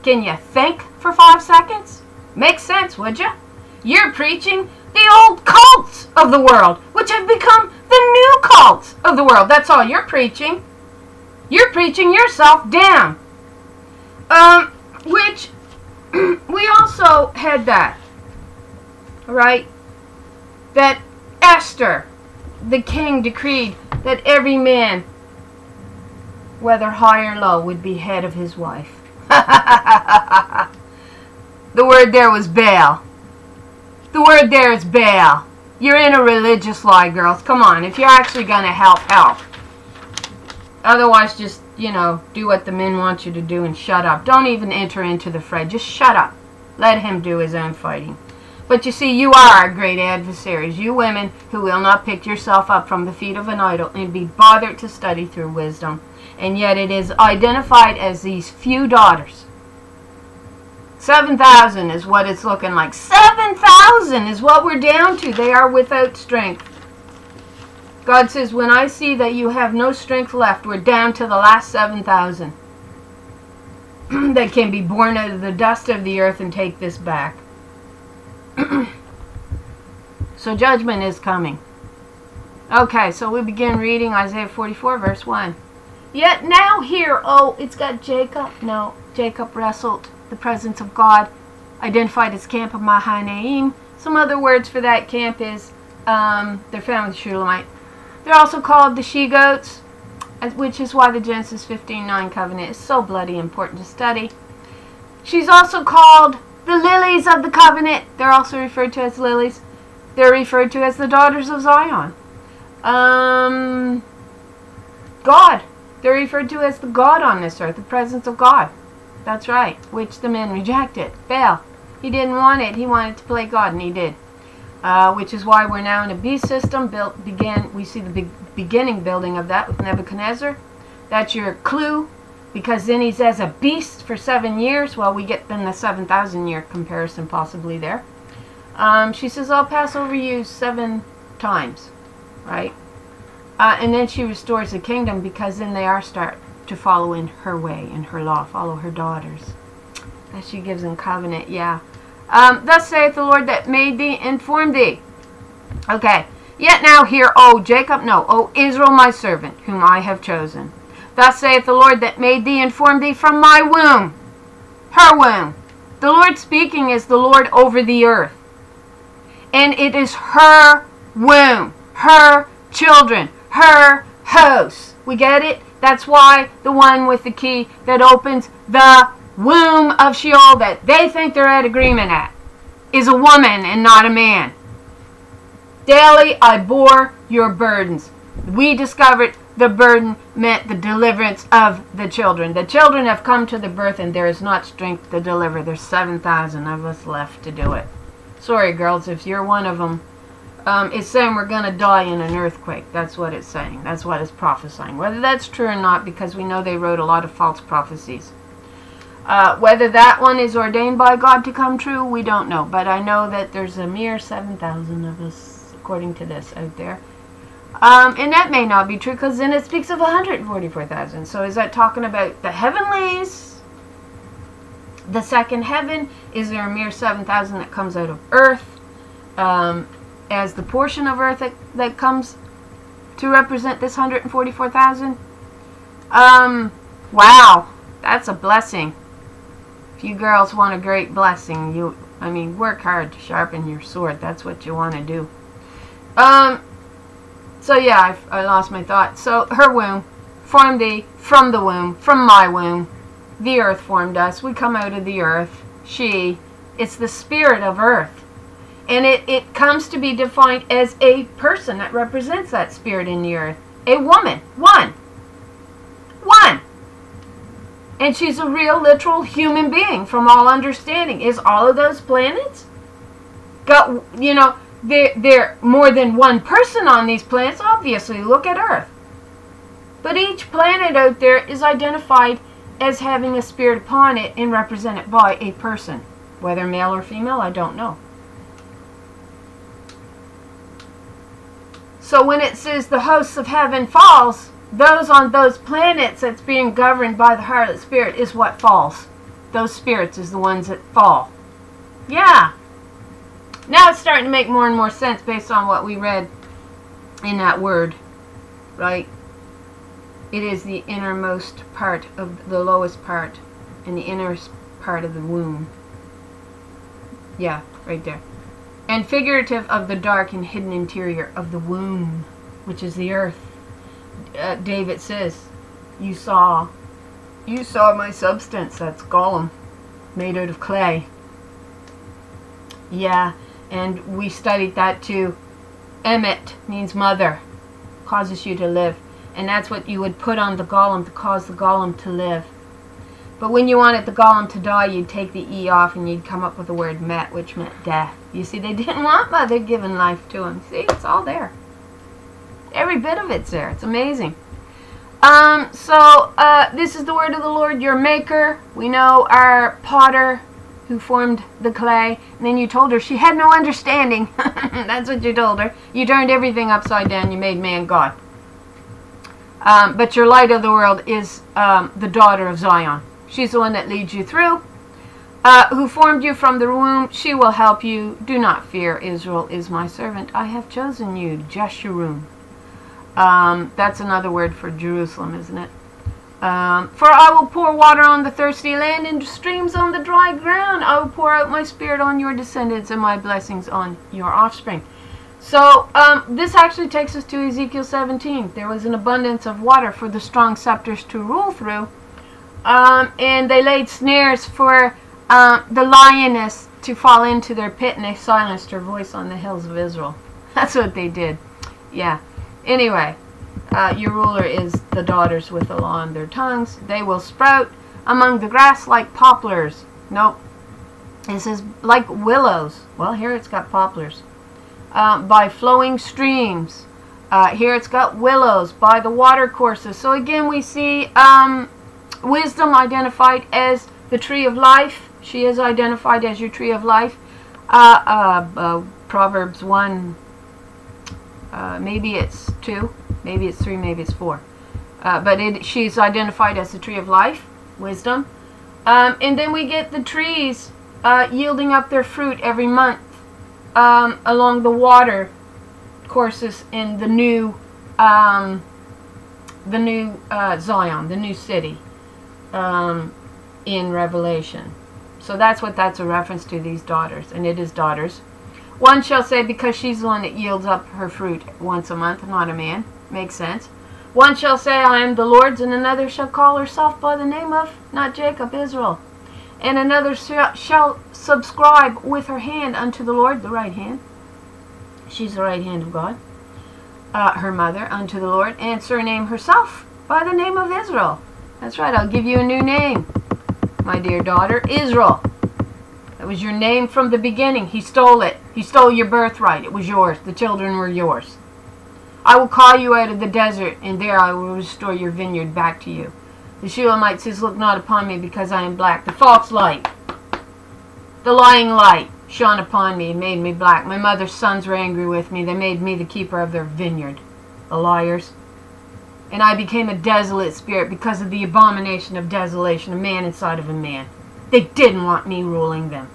Can you think for 5 seconds? Make sense, would you? You're preaching the old cults of the world, which have become the new cults of the world. That's all you're preaching. You're preaching yourself down. Which we also had that, right? That Esther, the king, decreed that every man, whether high or low, would be head of his wife. The word there was Baal. The word there is Baal. You're in a religious lie, girls. Come on, if you're actually going to help. Otherwise, just, you know, do what the men want you to do and shut up. Don't even enter into the fray. Just shut up. Let him do his own fighting. But you see, you are our great adversaries. You women who will not pick yourself up from the feet of an idol and be bothered to study through wisdom. And yet it is identified as these few daughters. 7,000 is what it's looking like. 7,000 is what we're down to. They are without strength. God says, when I see that you have no strength left, we're down to the last 7,000 that can be born out of the dust of the earth and take this back. So judgment is coming. Okay, so we begin reading Isaiah 44, verse 1. Yet now here, oh, it's got Jacob. No, Jacob wrestled the presence of God, identified as camp of Mahanaim. Some other words for that camp is they're found with Shulamite. They're also called the she-goats, which is why the Genesis 15:9 covenant is so bloody important to study. She's also called the lilies of the covenant. They're also referred to as lilies. They're referred to as the daughters of Zion. God. They're referred to as the God on this earth, the presence of God. That's right, which the men rejected. Baal. He didn't want it. He wanted to play God, and he did. Which is why we're now in a beast system. We see the beginning building of that with Nebuchadnezzar. That's your clue, because then he's as a beast for 7 years. Well, we get then the 7,000 year comparison possibly there. She says, I'll pass over you 7 times, right? And then she restores the kingdom, because then they are start to follow in her way, in her law, follow her daughters. As she gives in covenant, yeah. Thus saith the Lord that made thee and formed thee. Okay. Yet now hear, O Jacob, no, O Israel my servant, whom I have chosen. Thus saith the Lord that made thee and formed thee from my womb. Her womb. The Lord speaking is the Lord over the earth. And it is her womb, her children, her house. We get it? That's why the one with the key that opens the womb of Sheol that they think they're at agreement at is a woman and not a man. Daily I bore your burdens. We discovered the burden meant the deliverance of the children. The children have come to the birth, and there is not strength to deliver. There's 7,000 of us left to do it. Sorry, girls, if you're one of them. It's saying we're going to die in an earthquake. That's what it's saying. That's what it's prophesying. Whether that's true or not, because we know they wrote a lot of false prophecies. Whether that one is ordained by God to come true, we don't know. But I know that there's a mere 7,000 of us, according to this, out there. And that may not be true, because then it speaks of 144,000. So is that talking about the heavenlies? The second heaven? Is there a mere 7,000 that comes out of earth? As the portion of earth that comes to represent this 144,000. Wow, that's a blessing. If you girls want a great blessing, work hard to sharpen your sword. That's what you want to do. So yeah, I lost my thought. So her womb formed thee from the womb, from my womb. The earth formed us. We come out of the earth. It's the spirit of earth. And it comes to be defined as a person that represents that spirit in the earth. A woman. One. And she's a real, literal human being from all understanding. Is all of those planets? there more than one person on these planets. Obviously, look at Earth. But each planet out there is identified as having a spirit upon it and represented by a person. Whether male or female, I don't know. So when it says the hosts of heaven falls, those on those planets that's being governed by the harlot spirit is what falls. Those spirits is the ones that fall. Yeah. Now it's starting to make more and more sense based on what we read in that word. Right? It is the innermost part of the lowest part and the innermost part of the womb. Yeah, right there. And figurative of the dark and hidden interior of the womb, which is the earth. David says, you saw my substance, that's Gollum, made out of clay. Yeah, and we studied that too. Emet means mother, causes you to live. And that's what you would put on the Gollum to cause the Gollum to live. But when you wanted the Gollum to die, you'd take the E off and you'd come up with the word met, which meant death. You see, they didn't want mother giving life to him. See, it's all there. Every bit of it's there. It's amazing. This is the word of the Lord, your maker. We know our potter who formed the clay. And then you told her she had no understanding. That's what you told her. You turned everything upside down. You made man God. But your light of the world is the daughter of Zion. She's the one that leads you through. Who formed you from the womb. She will help you. Do not fear. Israel is my servant. I have chosen you. Jeshurun. That's another word for Jerusalem, isn't it? For I will pour water on the thirsty land and streams on the dry ground. I will pour out my spirit on your descendants and my blessings on your offspring. So this actually takes us to Ezekiel 17. There was an abundance of water for the strong scepters to rule through. And they laid snares for the lioness to fall into their pit, and they silenced her voice on the hills of Israel. That's what they did. Yeah. Anyway, your ruler is the daughters with the law on their tongues. They will sprout among the grass like poplars. Nope. It says like willows. Well, here it's got poplars. By flowing streams. Here it's got willows by the water courses. So again we see wisdom identified as the tree of life. She is identified as your tree of life. Proverbs 1, maybe it's 2, maybe it's 3, maybe it's 4. But she's identified as the tree of life, wisdom. And then we get the trees yielding up their fruit every month. Along the water courses in the new Zion, the new city in Revelation. So that's what that's a reference to, these daughters, and it is daughters. One shall say, because she's the one that yields up her fruit once a month, not a man. Makes sense. One shall say, I am the Lord's, and another shall call herself by the name of, not Jacob, Israel. And another shall subscribe with her hand unto the Lord, the right hand. She's the right hand of God. Her mother unto the Lord, and surname herself by the name of Israel. That's right, I'll give you a new name, my dear daughter, Israel. That was your name from the beginning. He stole it. He stole your birthright. It was yours. The children were yours. I will call you out of the desert, and there I will restore your vineyard back to you. The Shulamite says, look not upon me because I am black. The false light, the lying light, shone upon me and made me black. My mother's sons were angry with me. They made me the keeper of their vineyard. The liars. And I became a desolate spirit because of the abomination of desolation, a man inside of a man. They didn't want me ruling them.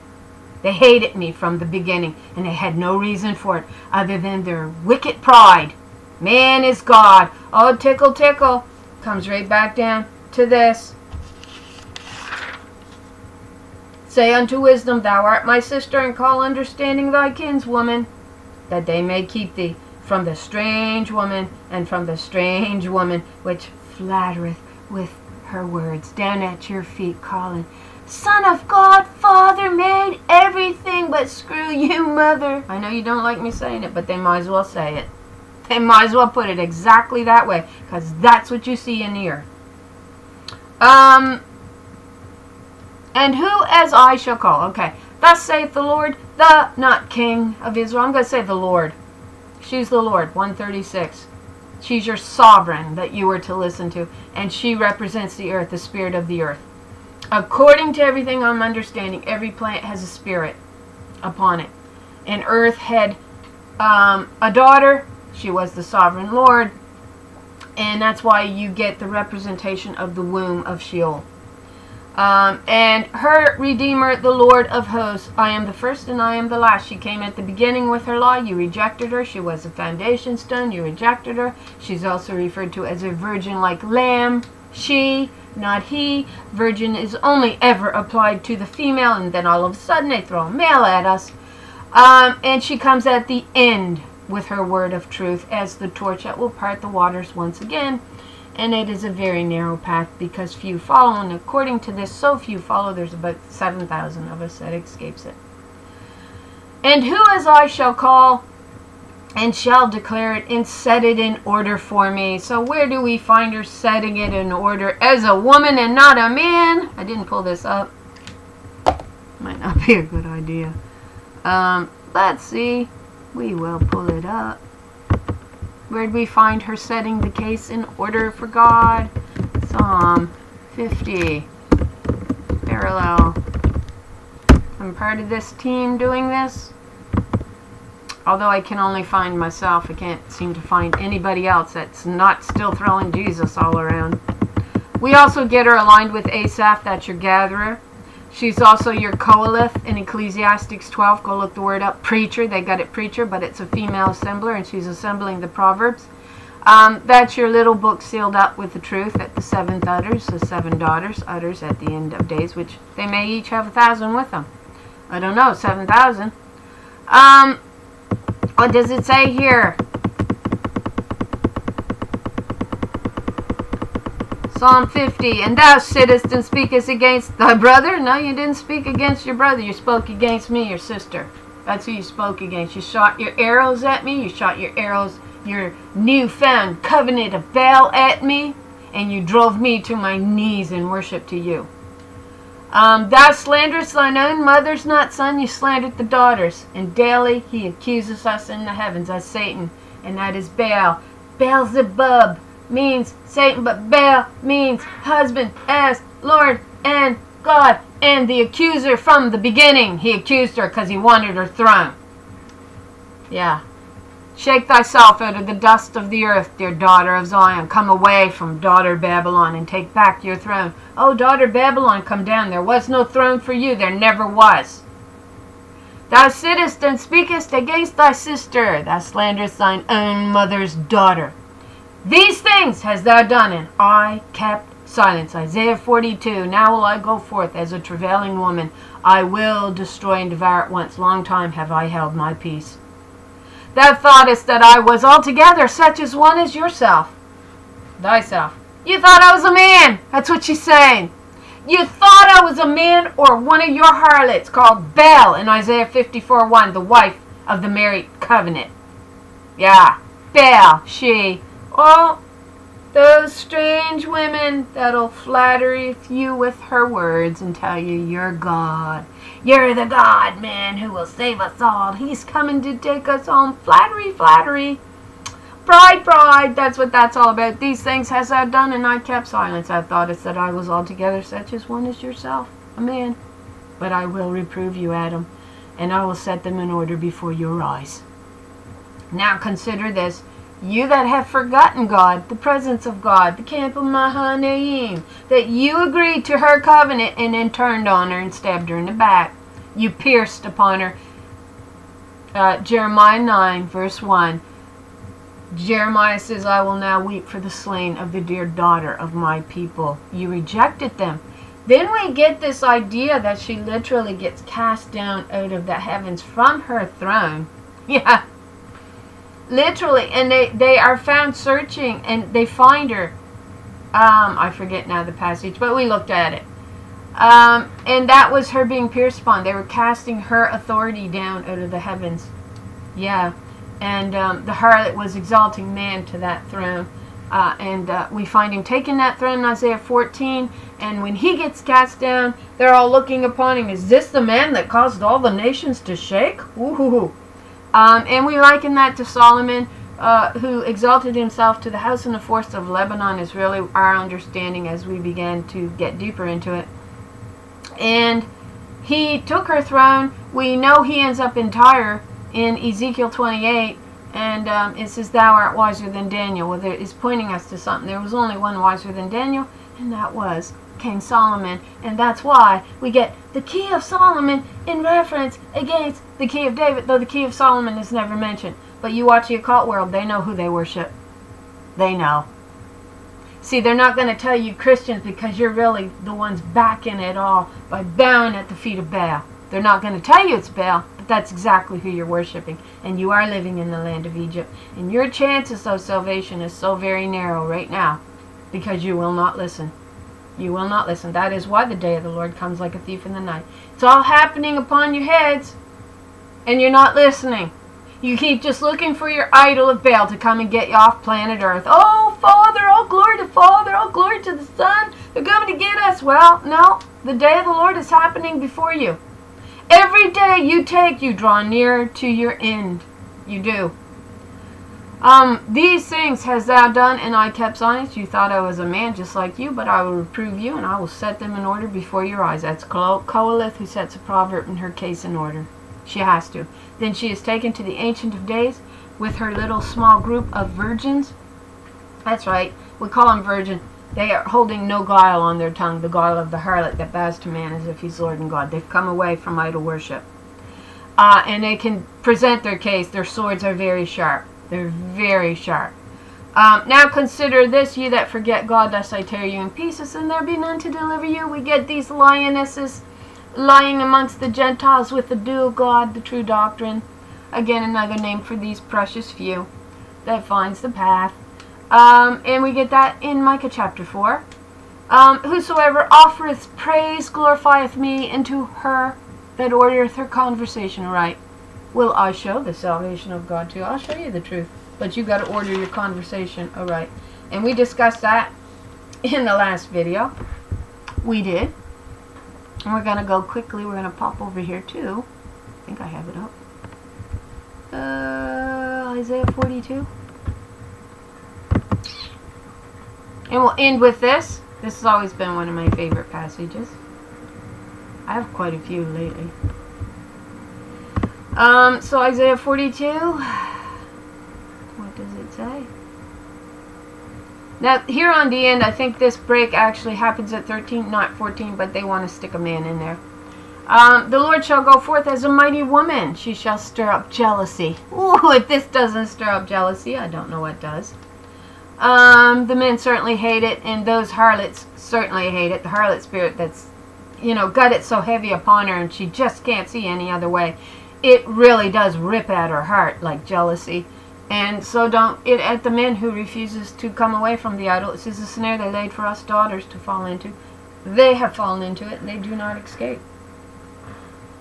They hated me from the beginning, and they had no reason for it other than their wicked pride. Man is God. Oh, tickle, tickle. Comes right back down to this. Say unto wisdom, thou art my sister, and call understanding thy kinswoman, that they may keep thee from the strange woman, and from the strange woman which flattereth with her words. Down at your feet calling, Son of God, Father made everything, but screw you, Mother. I know you don't like me saying it, but they might as well say it. They might as well put it exactly that way, because that's what you see in the earth. And who as I shall call. Okay, Thus saith the Lord, the, not King of Israel. I'm going to say the Lord. She's the Lord, 136. She's your sovereign that you are to listen to. And she represents the earth, the spirit of the earth. According to everything I'm understanding, every plant has a spirit upon it. And earth had a daughter. She was the sovereign Lord. And that's why you get the representation of the womb of Sheol. And her Redeemer, the Lord of hosts, I am the first and I am the last. She came at the beginning with her law. You rejected her. She was a foundation stone. You rejected her. She's also referred to as a virgin like lamb. She, not he. Virgin is only ever applied to the female, and then all of a sudden they throw a male at us. And she comes at the end with her word of truth as the torch that will part the waters once again. And it is a very narrow path because few follow. And according to this, so few follow, there's about 7,000 of us that escapes it. And who as I shall call and shall declare it and set it in order for me. So where do we find her setting it in order as a woman and not a man? I didn't pull this up. Might not be a good idea. Let's see. We will pull it up. Where'd we find her setting the case in order for God? Psalm 50. Parallel. I'm part of this team doing this. Although I can only find myself. I can't seem to find anybody else that's not still throwing Jesus all around. We also get her aligned with Asaph. That's your gatherer. She's also your Koheleth in Ecclesiastes 12. Go look the word up. Preacher. They got it preacher, but it's a female assembler, and she's assembling the Proverbs. That's your little book sealed up with the truth that the seventh utters, the seven daughters utters at the end of days, which they may each have 1,000 with them. I don't know, 7,000. What does it say here? Psalm 50, and thou sittest and speakest against thy brother? No, you didn't speak against your brother. You spoke against me, your sister. That's who you spoke against. You shot your arrows at me. You shot your arrows, your newfound covenant of Baal at me. And you drove me to my knees in worship to you. Thou slanderest thine own mother's not son. You slandered the daughters. And daily he accuses us in the heavens as Satan. And that is Baal. Beelzebub means Satan, but Baal means husband as Lord and God. And the accuser from the beginning, he accused her because he wanted her throne. Yeah. Shake thyself out of the dust of the earth, dear daughter of Zion. Come away from daughter Babylon and take back your throne. Oh, daughter Babylon, come down. There was no throne for you. There never was. Thou sittest and speakest against thy sister. Thou slanderest thine own mother's daughter. These things hast thou done, and I kept silence. Isaiah 42. Now will I go forth as a travailing woman. I will destroy and devour at once. Long time have I held my peace. Thou thoughtest that I was altogether such as one as yourself. Thyself. You thought I was a man. That's what she's saying. You thought I was a man or one of your harlots called Baal in Isaiah 54:1, the wife of the married covenant. Yeah. Baal, she. Oh, those strange women that'll flatter you with her words and tell you you're God. You're the God, man, who will save us all. He's coming to take us home. Flattery, flattery. Pride, pride. That's what that's all about. These things hast thou done, and I kept silence. I thought that I was altogether such as one as yourself, a man. But I will reprove you, Adam, and I will set them in order before your eyes. Now consider this. You that have forgotten God, the presence of God, the camp of Mahanaim, that you agreed to her covenant and then turned on her and stabbed her in the back. You pierced upon her. Jeremiah 9, verse 1. Jeremiah says, I will now weep for the slain of the dear daughter of my people. You rejected them. Then we get this idea that she literally gets cast down out of the heavens from her throne. Yeah. Literally, and they are found searching, and they find her. I forget now the passage, but we looked at it. And that was her being pierced upon. They were casting her authority down out of the heavens. Yeah, and the harlot was exalting man to that throne. We find him taking that throne in Isaiah 14, and when he gets cast down, they're all looking upon him. Is this the man that caused all the nations to shake? Woo-hoo-hoo. And we liken that to Solomon, who exalted himself to the house and the forest of Lebanon, is really our understanding as we began to get deeper into it. And he took her throne. We know he ends up in Tyre in Ezekiel 28, and it says, "Thou art wiser than Daniel." Well, it's pointing us to something. There was only one wiser than Daniel, and that was King Solomon. And that's why we get the key of Solomon in reference against the key of David, though the key of Solomon is never mentioned. But you watch the occult world, they know who they worship. They know. See, they're not going to tell you Christians, because you're really the ones backing it all by bowing at the feet of Baal. They're not going to tell you it's Baal, but that's exactly who you're worshiping. And you are living in the land of Egypt. And your chances of salvation is so very narrow right now, because you will not listen. You will not listen. That is why the day of the Lord comes like a thief in the night. It's all happening upon your heads, and you're not listening. You keep just looking for your idol of Baal to come and get you off planet Earth. Oh, Father, oh, glory to Father, oh, glory to the Son. They're coming to get us. Well, no, the day of the Lord is happening before you. Every day you take, you draw nearer to your end. You do. These things hast thou done, and I kept silence. You thought I was a man just like you, but I will reprove you, and I will set them in order before your eyes. That's Koheleth who sets a proverb in her case in order. She has to. Then she is taken to the Ancient of Days with her little small group of virgins. That's right. We call them virgin. They are holding no guile on their tongue, the guile of the harlot that bows to man as if he's Lord and God. They've come away from idol worship. And they can present their case. Their swords are very sharp. They're very sharp. Now consider this, ye that forget God, thus I tear you in pieces, and there be none to deliver you. We get these lionesses lying amongst the Gentiles with the dual God, the true doctrine. Again, another name for these precious few that finds the path. And we get that in Micah chapter 4. Whosoever offereth praise glorifieth me, and to her that ordereth her conversation aright will I show the salvation of God to. I'll show you the truth, but you got to order your conversation aright. And we discussed that in the last video. We did. And we're going to go quickly. We're going to pop over here too. I think I have it up. Isaiah 42. And we'll end with this. This has always been one of my favorite passages. I have quite a few lately. So Isaiah 42. What does it say? Now, here on the end, I think this break actually happens at 13, not 14, but they want to stick a man in there. The Lord shall go forth as a mighty woman. She shall stir up jealousy. Ooh, if this doesn't stir up jealousy, I don't know what does. The men certainly hate it, and those harlots certainly hate it. The harlot spirit that's, you know, got it so heavy upon her, and she just can't see any other way. It really does rip at her heart like jealousy. And so don't it at the men who refuses to come away from the idol. It says the snare they laid for us daughters to fall into. They have fallen into it, and they do not escape.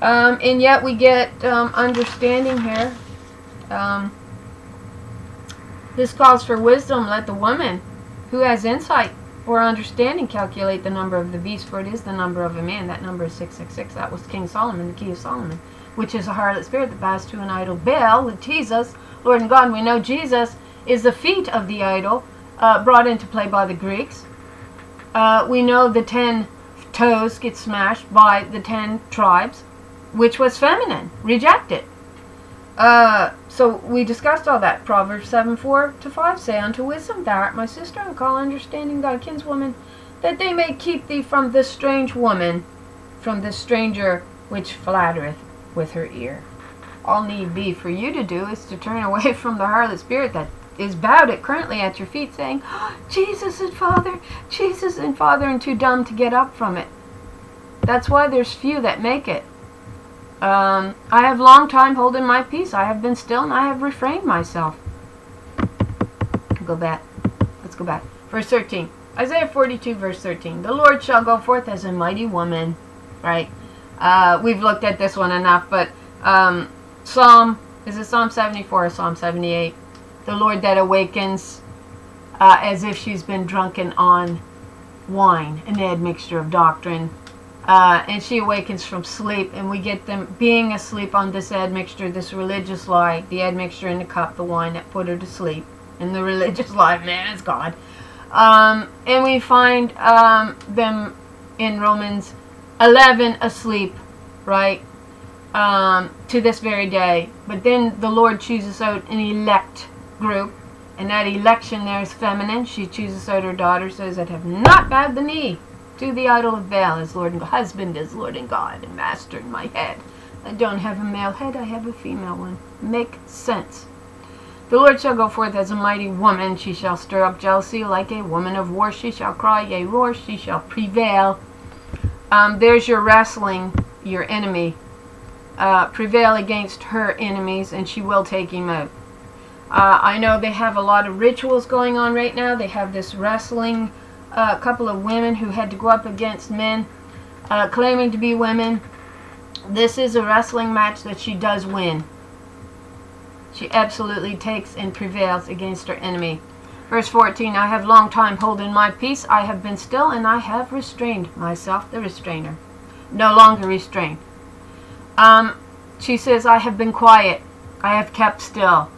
And yet we get understanding here. This calls for wisdom. Let the woman who has insight or understanding calculate the number of the beast, for it is the number of a man. That number is 666. That was King Solomon, the key of Solomon, which is a harlot spirit that bows to an idol. Baal, with Jesus, Lord and God. We know Jesus is the feet of the idol, brought into play by the Greeks. We know the 10 toes get smashed by the 10 tribes, which was feminine, rejected. So we discussed all that. Proverbs 7:4-5 say, unto wisdom thou art my sister, and call understanding thy kinswoman, that they may keep thee from this strange woman, from this stranger which flattereth with her ear. All need be for you to do is to turn away from the harlot spirit that is bowed currently at your feet, saying, oh, Jesus and Father, and too dumb to get up from it. That's why there's few that make it. I have long time holding my peace. I have been still, and I have refrained myself. Go back. Let's go back. Verse 13. Isaiah 42, verse 13. The Lord shall go forth as a mighty woman. Right? We've looked at this one enough, but Psalm 74 or Psalm 78? The Lord that awakens as if she's been drunken on wine, an admixture of doctrine. And she awakens from sleep, and we get them being asleep on this admixture, this religious lie, the admixture in the cup, the wine that put her to sleep, and the religious lie, man, is God. And we find them in Romans 11 asleep, right, to this very day. But then the Lord chooses out an elect group, and that election there is feminine. She chooses out her daughters, those that have not bowed the knee to the idol of Baal, as Lord and husband, as Lord and God, and master in my head. I don't have a male head, I have a female one. Make sense. The Lord shall go forth as a mighty woman. She shall stir up jealousy like a woman of war. She shall cry, yea, roar. She shall prevail. There's your wrestling, your enemy. Prevail against her enemies, and she will take him out. I know they have a lot of rituals going on right now. They have this wrestling, a couple of women who had to go up against men claiming to be women. This is a wrestling match that she does win. She absolutely takes and prevails against her enemy. Verse 14, I have long time holden my peace. I have been still, and I have restrained myself, the restrainer. No longer restrained. She says, I have been quiet. I have kept still.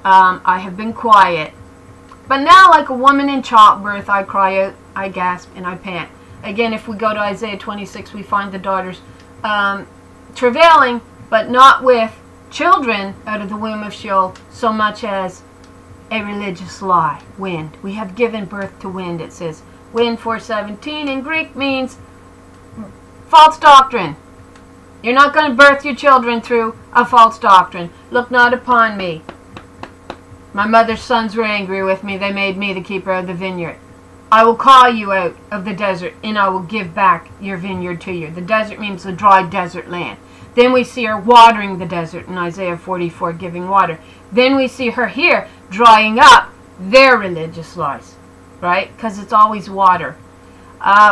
I have been quiet. But now, like a woman in childbirth, I cry out, I gasp, and I pant. Again, if we go to Isaiah 26, we find the daughters travailing, but not with children out of the womb of Sheol, so much as a religious lie, wind. We have given birth to wind, it says. Wind 4:17 in Greek means false doctrine. You're not going to birth your children through a false doctrine. Look not upon me. My mother's sons were angry with me. They made me the keeper of the vineyard. I will call you out of the desert, and I will give back your vineyard to you. The desert means the dry desert land. Then we see her watering the desert in Isaiah 44, giving water. Then we see her here drying up their religious lies, right? Because it's always water.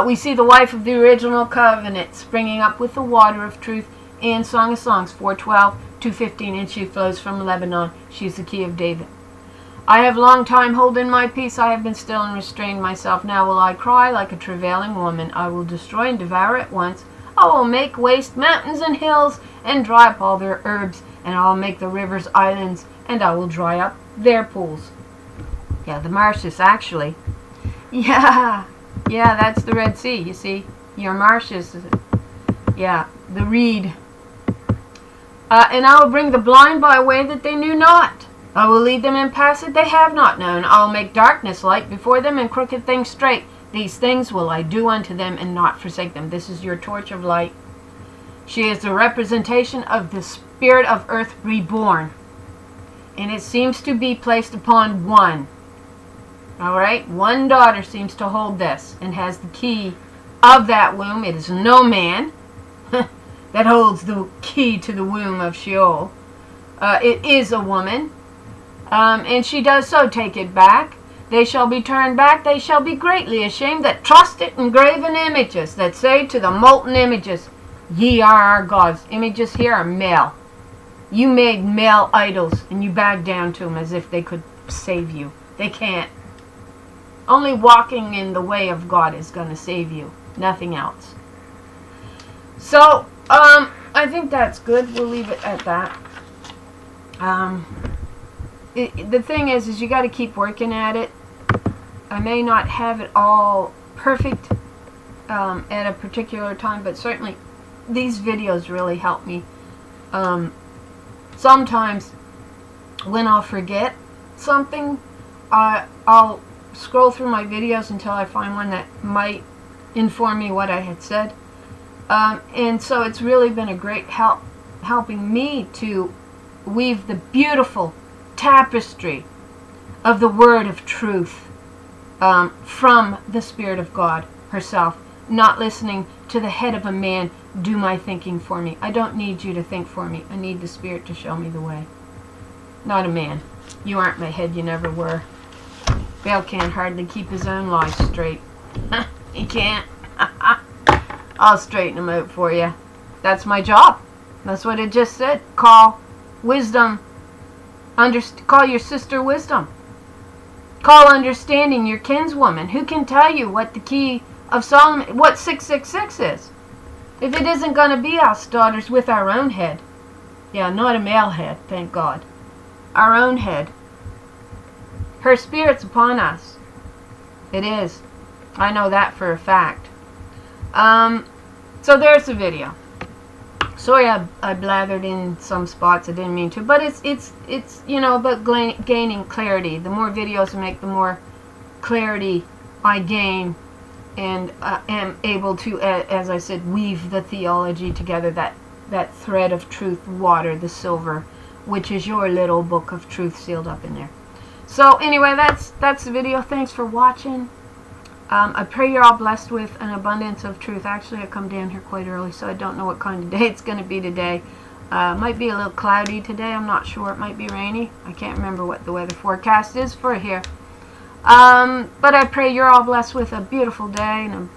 We see the wife of the original covenant springing up with the water of truth in Song of Songs 4:12, 2:15, and she flows from Lebanon. She's the key of David. I have long time holden my peace. I have been still and restrained myself. Now will I cry like a travailing woman. I will destroy and devour at once. I will make waste mountains and hills, and dry up all their herbs, and I will make the rivers islands, and I will dry up their pools. Yeah, the marshes, actually. Yeah, that's the Red Sea, you see. Your marshes, yeah, the reed. And I will bring the blind by a way that they knew not. I will lead them in paths that they have not known. I will make darkness light before them, and crooked things straight. These things will I do unto them, and not forsake them. This is your torch of light. She is the representation of the spirit of earth reborn. And it seems to be placed upon one. Alright? One daughter seems to hold this, and has the key of that womb. It is no man that holds the key to the womb of Sheol. It is a woman. And she does so take it back. They shall be turned back. They shall be greatly ashamed that trusted in graven images, that say to the molten images, ye are our gods. Images here are male. You made male idols, and you bowed down to them as if they could save you. They can't. Only walking in the way of God is going to save you. Nothing else. So, I think that's good. We'll leave it at that. The thing is you got to keep working at it. I may not have it all perfect at a particular time, but certainly these videos really help me. Sometimes when I'll forget something, I'll scroll through my videos until I find one that might inform me what I had said. And so it's really been a great help helping me to weave the beautiful tapestry of the word of truth from the Spirit of God herself, not listening to the head of a man do my thinking for me. I don't need you to think for me. I need the Spirit to show me the way. Not a man. You aren't my head, you never were. Baal can't hardly keep his own lies straight. He can't. I'll straighten him out for you. That's my job. That's what it just said. Call wisdom. Call your sister wisdom. Call understanding your kinswoman, who can tell you what the key of Solomon, what 666 is. If it isn't going to be us, daughters, with our own head. Yeah, not a male head, thank God. Our own head. Her spirit's upon us. It is. I know that for a fact. So there's the video. Sorry I blathered in some spots I didn't mean to, but it's you know, about gaining clarity. The more videos I make, the more clarity I gain, and am able to, as I said, weave the theology together, that thread of truth, water, the silver, which is your little book of truth sealed up in there. So anyway, that's the video. Thanks for watching. I pray you're all blessed with an abundance of truth. Actually, I come down here quite early, so I don't know what kind of day it's going to be today. Might be a little cloudy today. I'm not sure. It might be rainy. I can't remember what the weather forecast is for here. But I pray you're all blessed with a beautiful day and an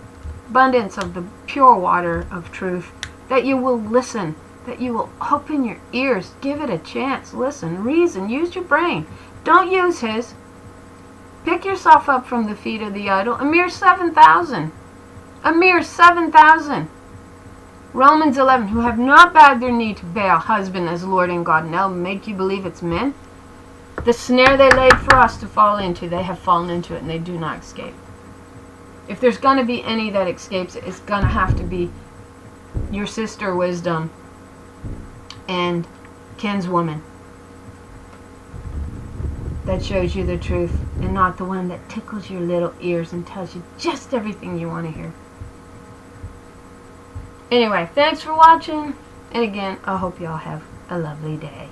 abundance of the pure water of truth. That you will listen. That you will open your ears. Give it a chance. Listen. Reason. Use your brain. Don't use his. Pick yourself up from the feet of the idol. A mere 7,000. A mere 7,000. Romans 11. Who have not bowed their knee to Baal-Husband as Lord and God. And they'll make you believe it's men. The snare they laid for us to fall into, they have fallen into it, and they do not escape. If there's going to be any that escapes, it's going to have to be your sister wisdom and kinswoman. That shows you the truth, and not the one that tickles your little ears and tells you just everything you want to hear. Anyway, thanks for watching, and again, I hope you all have a lovely day.